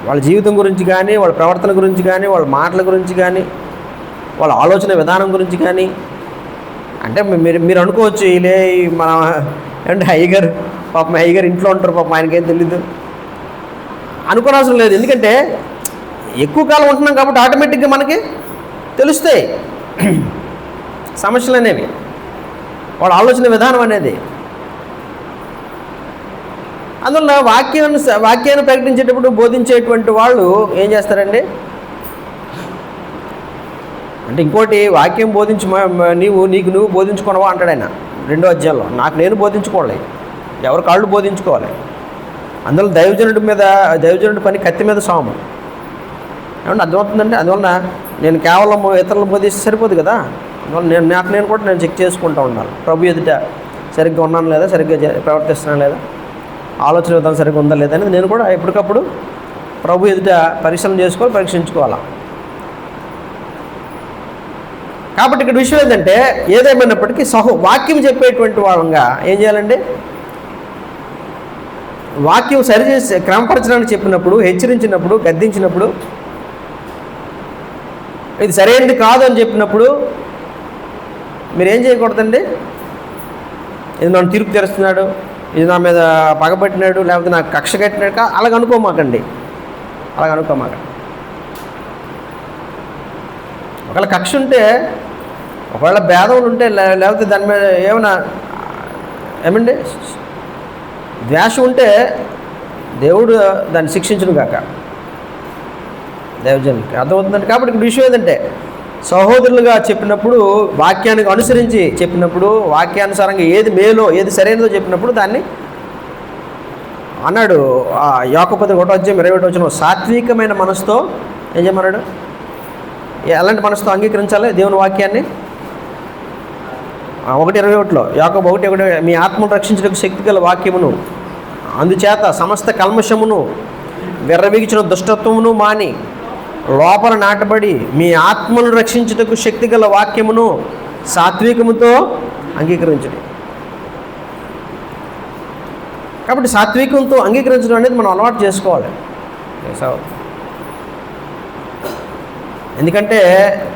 వాళ్ళ జీవితం గురించి కానీ, వాళ్ళ ప్రవర్తన గురించి కానీ, వాళ్ళ మాటల గురించి కానీ, వాళ్ళ ఆలోచన విధానం గురించి కానీ. అంటే మీరు అనుకోవచ్చు, ఇలా మన అంటే అయ్యగారు పాపం అయ్యగారు ఇంట్లో ఉంటారు, పాపం ఆయనకేం తెలీదు అనుకోనవసరం లేదు. ఎందుకంటే ఎక్కువ కాలం ఉంటున్నాం కాబట్టి ఆటోమేటిక్గా మనకి తెలుస్తాయి సమస్యలు అనేవి, వాళ్ళ ఆలోచన విధానం అనేది. అందువల్ల వాక్యాన్ని ప్రకటించేటప్పుడు బోధించేటువంటి వాళ్ళు ఏం చేస్తారండి అంటే, ఇంకోటి వాక్యం నీకు నువ్వు బోధించుకోనవా అంటాడు ఆయన 2వ అధ్యాయంలో. నాకు నేను బోధించుకోవాలి, ఎవరి కాళ్ళు బోధించుకోవాలి. అందువల్ల దైవజనుడి పని కత్తి మీద సాము. ఏమన్నా అర్థమవుతుందండి? అందువలన నేను కేవలం ఇతరులను బోధిస్తే సరిపోదు కదా. అందువల్ల నేను కూడా చెక్ చేసుకుంటూ ఉండాలి, ప్రభు ఎదుట సరిగ్గా ఉన్నాను లేదా, సరిగ్గా ప్రవర్తిస్తున్నాను లేదా, ఆలోచన విధానం సరిగ్గా ఉందా లేదా అనేది నేను కూడా ఎప్పటికప్పుడు ప్రభు ఎదుట పరీక్షించుకోవాలి. కాబట్టి ఇక్కడ విషయం ఏంటంటే, ఏదేమైనప్పటికీ వాక్యం చెప్పేటువంటి వాళ్ళంగా ఏం చేయాలండి? వాక్యం సరిచేసి క్రమపరచడానికి చెప్పినప్పుడు, హెచ్చరించినప్పుడు, గద్దించినప్పుడు, ఇది సరైనది కాదు అని చెప్పినప్పుడు మీరేం చేయకూడదండి? ఇది నన్ను తీర్పు తెరుస్తున్నాడు, ఇది నా మీద పగబట్టినాడు లేకపోతే నాకు కక్ష కట్టినాడు అలాగ అనుకోమాకండి. ఒకవేళ కక్ష ఉంటే, ఒకవేళ భేదములు ఉంటే, లేకపోతే దాని మీద ఏమండి ద్వేషం ఉంటే దేవుడు దాన్ని శిక్షించును గాక. దైవజనులకి అర్థమవుతుందండి. కాబట్టి ఇక్కడ విషయం ఏంటంటే, సహోదరులుగా చెప్పినప్పుడు, వాక్యానికి అనుసరించి చెప్పినప్పుడు, వాక్యానుసారంగా ఏది మేలో ఏది సరైనదో చెప్పినప్పుడు దాన్ని అన్నాడు. యాకోబు 1:21 సాత్వికమైన మనసుతో ఏం చేయమన్నాడు? ఎలాంటి మనసుతో అంగీకరించాలి దేవుని వాక్యాన్ని? 1:21 యాకోబు 1:21 మీ ఆత్మను రక్షించడానికి శక్తి గల వాక్యమును, అందుచేత సమస్త కల్మషమును విర్రవీగించిన దుష్టత్వమును మాని లోపల నాటబడి మీ ఆత్మను రక్షించుటకు శక్తి గల వాక్యమును సాత్వికముతో అంగీకరించండి. కాబట్టి సాత్వికంతో అంగీకరించడం అనేది మనం అలవాటు చేసుకోవాలి. ఎందుకంటే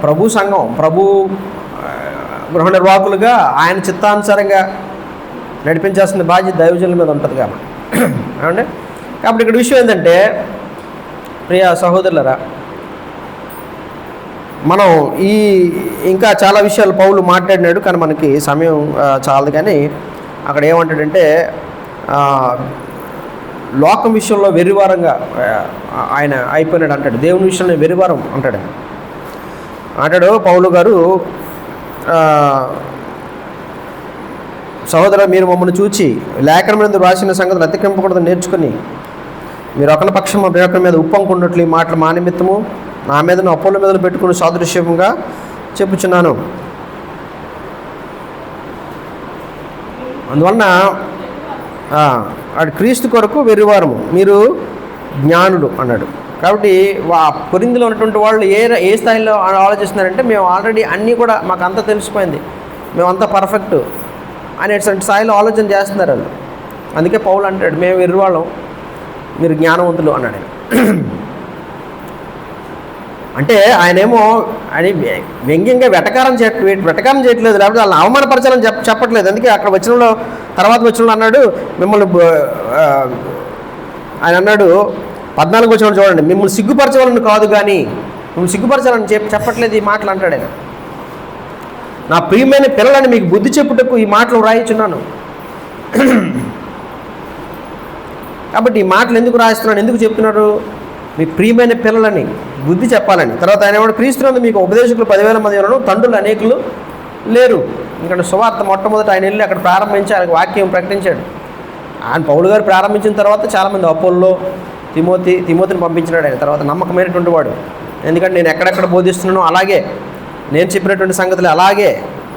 ప్రభు సంఘం, ప్రభు గృహ నిర్వాహకులుగా ఆయన చిత్తానుసారంగా నడిపించాల్సిన బాధ్యత దైవజనుల మీద ఉంటుంది కాబట్టి. ఏమంటే కాబట్టి ఇక్కడ విషయం ఏంటంటే, ప్రియ సహోదరులరా, మనం ఇంకా చాలా విషయాలు పౌలు మాట్లాడినాడు, కానీ మనకి సమయం చాలదు. కానీ అక్కడ ఏమంటాడంటే, లోకం విషయంలో వెర్రివారంగా ఆయన అయిపోయినాడు అంటాడు. దేవుని విషయంలో వెర్రివారం అంటాడు పౌలు గారు. సహోదర, మీరు మమ్మల్ని చూచి లేఖనమందు రాసిన సంగతులు అతిక్రమింపకూడదని నేర్చుకుని మీరు ఒకరి పక్షం ఒకరి మీద ఉప్పొంగుకున్నట్లు ఈ మాటలు మా నిమిత్తము నా మీద అప్పుల మీద పెట్టుకుని సాదృశ్యంగా చెప్పుచున్నాను. అందువలన ఆడు క్రీస్తు కొరకు వెర్రివారము, మీరు జ్ఞానులు అన్నాడు. కాబట్టి కొరింథీలో ఉన్నటువంటి వాళ్ళు ఏ స్థాయిలో ఆలోచిస్తున్నారంటే, మేము ఆల్రెడీ అన్నీ కూడా మాకు అంతా తెలిసిపోయింది, మేమంతా పర్ఫెక్ట్ అనేటువంటి స్థాయిలో ఆలోచన చేస్తున్నారు వాళ్ళు. అందుకే పౌలు అంటాడు, మేము వెర్రివాళ్ళం, మీరు జ్ఞానవంతులు అన్నాడు. అంటే ఆయనేమో వ్యంగ్యంగా వెటకారం చేయట్లేదు, లేకపోతే వాళ్ళని అవమానపరచాలని చెప్పట్లేదు. అందుకే అక్కడ తర్వాత వచనంలో అన్నాడు, మిమ్మల్ని ఆయన అన్నాడు 14 వచనంలో చూడండి, మిమ్మల్ని సిగ్గుపరచవాలని కాదు కానీ మిమ్మల్ని సిగ్గుపరచాలని చెప్పట్లేదు ఈ మాటలు అంటాడు ఆయన. నా ప్రియమైన పిల్లలని మీకు బుద్ధి చెప్పుటకు ఈ మాటలు వ్రాయిచున్నాను. కాబట్టి ఈ మాటలు ఎందుకు రాయిస్తున్నాడు, ఎందుకు చెప్తున్నాడు? మీ ప్రియమైన పిల్లలని బుద్ధి చెప్పాలని. తర్వాత ఆయన ఏమన్నా, క్రీస్తునందు మీకు ఉపదేశకులు 10,000 మంది ఉన్నారు, తండ్రులు అనేకులు లేరు. ఎందుకంటే సువార్త మొట్టమొదట ఆయన వెళ్ళి అక్కడ ప్రారంభించి ఆయన వాక్యం ప్రకటించాడు. ఆయన పౌలు గారు ప్రారంభించిన తర్వాత చాలామంది అపోల్లో, తిమోతిని పంపించినాడు ఆయన. తర్వాత నమ్మకమైనటువంటి వాడు, ఎందుకంటే నేను ఎక్కడెక్కడ బోధిస్తున్నానో అలాగే నేను చెప్పినటువంటి సంగతులు అలాగే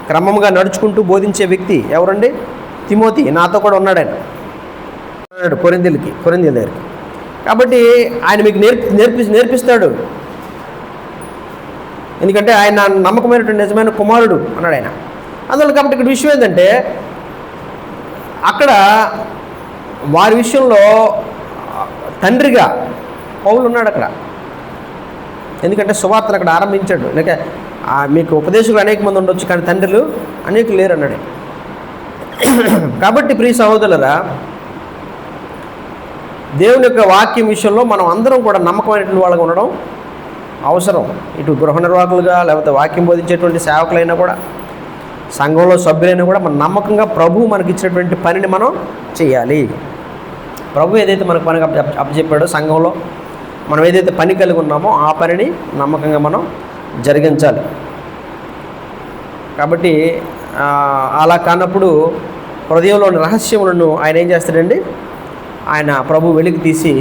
క్రమంగా నడుచుకుంటూ బోధించే వ్యక్తి ఎవరండి? తిమోతి. నాతో కూడా ఉన్నాడు ఆయన, కొరింథీల దగ్గరికి. కాబట్టి ఆయన మీకు నేర్పిస్తాడు. ఎందుకంటే ఆయన నమ్మకమైనటువంటి నిజమైన కుమారుడు అన్నాడు ఆయన. అందువల్ల కాబట్టి ఇక్కడ విషయం ఏంటంటే, అక్కడ వారి విషయంలో తండ్రిగా పౌలు ఉన్నాడు అక్కడ. ఎందుకంటే సువార్తను అక్కడ ఆరంభించాడు. లేక మీకు ఉపదేశకులు అనేక మంది ఉండొచ్చు, కానీ తండ్రులు అనేకులు లేరు అన్నాడు. కాబట్టి ప్రియ సహోదరులరా, దేవుని యొక్క వాక్యం విషయంలో మనం అందరం కూడా నమ్మకమైనటువంటి వాళ్ళగా ఉండడం అవసరం. ఇటు గృహ నిర్వాహకులుగా, లేకపోతే వాక్యం బోధించేటువంటి సేవకులైనా కూడా, సంఘంలో సభ్యులైనా కూడా మన నమ్మకంగా ప్రభువు మనకి ఇచ్చినటువంటి పనిని మనం చేయాలి. ప్రభు ఏదైతే మనకు పని అప్పచెప్పాడో సంఘంలో మనం ఏదైతే పని కలిగి ఉన్నామో ఆ పనిని నమ్మకంగా మనం జరిగించాలి. కాబట్టి అలా కానప్పుడు హృదయంలోని రహస్యములను ఆయన ఏం చేస్తాడండి? ఆయన ప్రభు వెలికి తీసి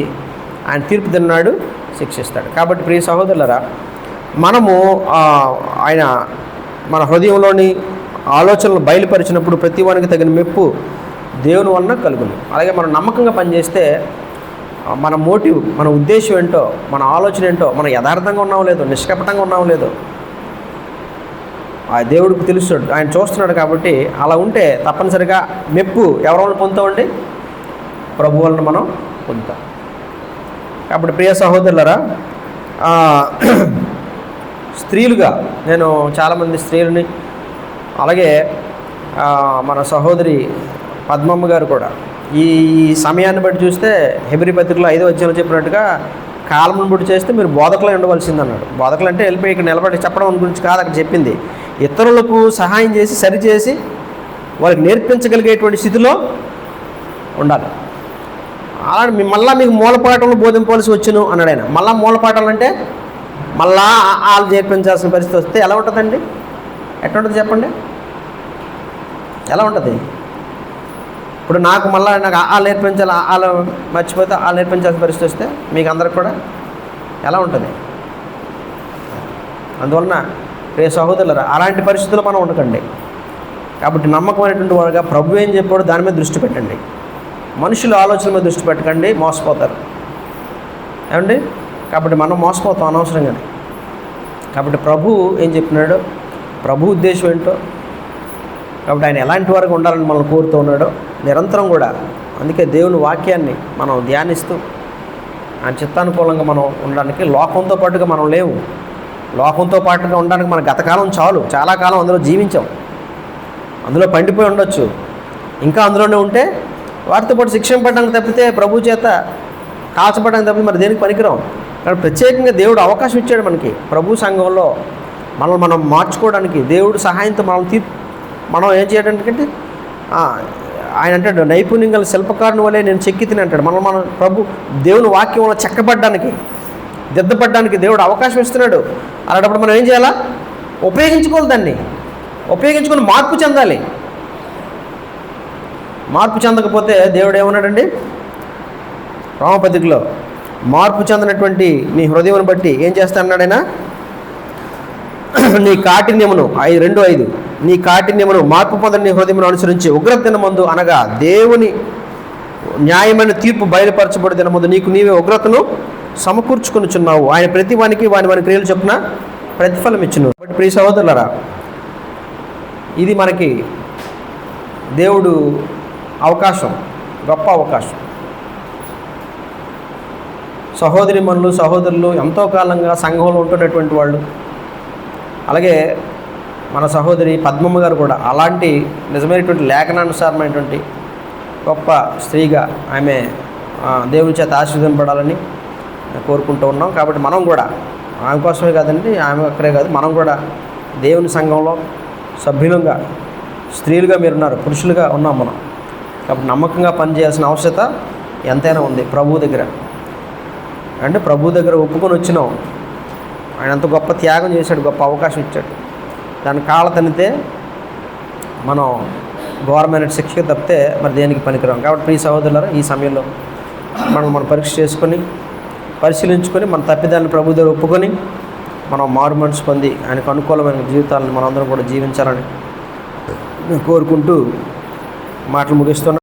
ఆయన తీర్పు తిన్నాడు, శిక్షిస్తాడు. కాబట్టి ప్రియ సహోదరులరా, మనము ఆయన మన హృదయంలోని ఆలోచనలు బయలుపరిచినప్పుడు ప్రతి వానికి తగిన మెప్పు దేవుని వలన కలుగును. అలాగే మనం నమ్మకంగా పనిచేస్తే మన మోటివ్, మన ఉద్దేశం ఏంటో, మన ఆలోచన ఏంటో, మనం యథార్థంగా ఉన్నామో లేదో, నిష్కపటంగా ఉన్నామో లేదో ఆ దేవుడికి తెలుస్తాడు, ఆయన చూస్తున్నాడు. కాబట్టి అలా ఉంటే తప్పనిసరిగా మెప్పు ఎవరి వలన పొందుతామండి? ప్రభు వలన మనం పొందుతాం. కాబట్టి ప్రియ సహోదరులరా, స్త్రీలుగా నేను చాలామంది స్త్రీలని, అలాగే మన సహోదరి పద్మమ్మ గారు కూడా ఈ సమయాన్ని బట్టి చూస్తే హెబ్రీ పత్రికలో 5వ అధ్యాయంలో చెప్పినట్టుగా కాలమును బట్టి చేస్తే మీరు బోధకులే ఉండవలసింది అన్నాడు. బోధకులు అంటే వెళ్ళిపోయి ఇక్కడ నిలబడి చెప్పడం గురించి కాదు అక్కడ చెప్పింది. ఇతరులకు సహాయం చేసి సరిచేసి వాళ్ళకి నేర్పించగలిగేటువంటి స్థితిలో ఉండాలి. అలా మళ్ళీ మీకు మూలపాఠంలో బోధింపవలసి వచ్చును అన్నాడు ఆయన. మళ్ళీ మూలపాఠాలు అంటే మళ్ళా వాళ్ళు నేర్పించాల్సిన పరిస్థితి వస్తే ఎలా ఉంటుందండి? ఎట్లా ఉంటుంది చెప్పండి? ఎలా ఉంటుంది? ఇప్పుడు నాకు వాళ్ళు నేర్పించాలి, వాళ్ళు మర్చిపోతే వాళ్ళు నేర్పించాల్సిన పరిస్థితి వస్తే మీకు అందరికి కూడా ఎలా ఉంటుంది? అందువలన రే సహోదరులారా, అలాంటి పరిస్థితుల్లో మనం ఉండకండి. కాబట్టి నమ్మకమైనటువంటి వారుగా ప్రభు ఏం చెప్పాడో దాని మీద దృష్టి పెట్టండి. మనుషుల ఆలోచన మీద దృష్టి పెట్టకండి, మోసపోతారు. ఏమండి? కాబట్టి మనం మోసపోతాం అనవసరంగానే. కాబట్టి ప్రభు ఏం చెప్పినాడో, ప్రభు ఉద్దేశం ఏంటో, కాబట్టి ఆయన ఎలాంటి వారికి ఉండాలని మనం కోరుతూ ఉన్నాడో నిరంతరం కూడా. అందుకే దేవుని వాక్యాన్ని మనం ధ్యానిస్తూ ఆయన చిత్తానుకూలంగా మనం ఉండడానికి, లోకంతో పాటుగా మనం లేవు. లోకంతో పాటుగా ఉండడానికి మన గతకాలం చాలు, చాలా కాలం అందులో జీవించాం, అందులో పండిపోయి ఉండొచ్చు. ఇంకా అందులోనే ఉంటే వారితో పాటు శిక్షింపడానికి తప్పితే, ప్రభు చేత కాల్చబడడానికి తప్పితే మరి దేనికి పనికిరాం. కానీ ప్రత్యేకంగా దేవుడు అవకాశం ఇచ్చాడు మనకి. ప్రభు సంఘంలో మనం మార్చుకోవడానికి దేవుడు సహాయంతో మనం ఏం చేయడానికి ఆయన అంటాడు, నైపుణ్యం గల శిల్పకారుని వల్లే నేను చెక్కి తిని అంటాడు. మనం ప్రభు దేవుని వాక్యంలో చెక్కబడ్డానికి, దిద్దపడ్డానికి దేవుడు అవకాశం ఇస్తున్నాడు. అలాంటప్పుడు మనం ఏం చేయాలా? ఉపయోగించుకోవాలి, దాన్ని ఉపయోగించుకొని మార్పు చెందాలి. మార్పు చెందకపోతే దేవుడు ఏమన్నాడండి రోమపత్రికలో, మార్పు చెందినటువంటి నీ హృదయం బట్టి ఏం చేస్తా అన్నాడైనా, నీ కాఠిన్యమును 2:5 నీ కాఠిన్యమును మార్పు పొందని నీ హృదయమును అనుసరించి ఉగ్రత దినమందు, అనగా దేవుని న్యాయమైన తీర్పు బయలుపరచబడి దినమందు నీకు నీవే ఉగ్రతను సమకూర్చుకొనుచున్నావు. ఆయన ప్రతి వానికి వాని క్రియలు చొప్పున ప్రతిఫలం ఇచ్చును. కాబట్టి ప్రియ సహోదరులారా, ఇది మనకి దేవుడు అవకాశం, గొప్ప అవకాశం. సహోదరిమణులు సహోదరులు ఎంతో కాలంగా సంఘంలో ఉంటున్నటువంటి వాళ్ళు, అలాగే మన సహోదరి పద్మమ్మ గారు కూడా అలాంటి నిజమైనటువంటి లేఖనానుసారమైనటువంటి గొప్ప స్త్రీగా ఆమె దేవుని చేత ఆశీర్వదింపడాలని కోరుకుంటూ ఉన్నాం. కాబట్టి మనం కూడా ఆమె కోసమే కాదండి, ఆమె ఒక్కరే కాదు, మనం కూడా దేవుని సంఘంలో సభ్యులుగా, స్త్రీలుగా మీరున్నారు, పురుషులుగా ఉన్నాం మనం. కాబట్టి నమ్మకంగా పనిచేయాల్సిన అవసరత ఎంతైనా ఉంది ప్రభు దగ్గర. అంటే ప్రభు దగ్గర ఒప్పుకొని వచ్చినాం, ఆయన అంత గొప్ప త్యాగం చేశాడు, గొప్ప అవకాశం ఇచ్చాడు. దాన్ని కాళ్ళ తన్నితే మనం ఘోరమైన శిక్షకు తప్పితే మరి దేనికి పనికిరాం. కాబట్టి ప్రియ సహోదరులారా, ఈ సమయంలో మనం పరీక్ష చేసుకొని, పరిశీలించుకొని, మన తప్పిదాన్ని ప్రభు దగ్గర ఒప్పుకొని మనం మారు మనసు పొంది ఆయనకు అనుకూలమైన జీవితాలను మనందరం కూడా జీవించాలని కోరుకుంటూ మాటలు ముగిస్తున్నాం.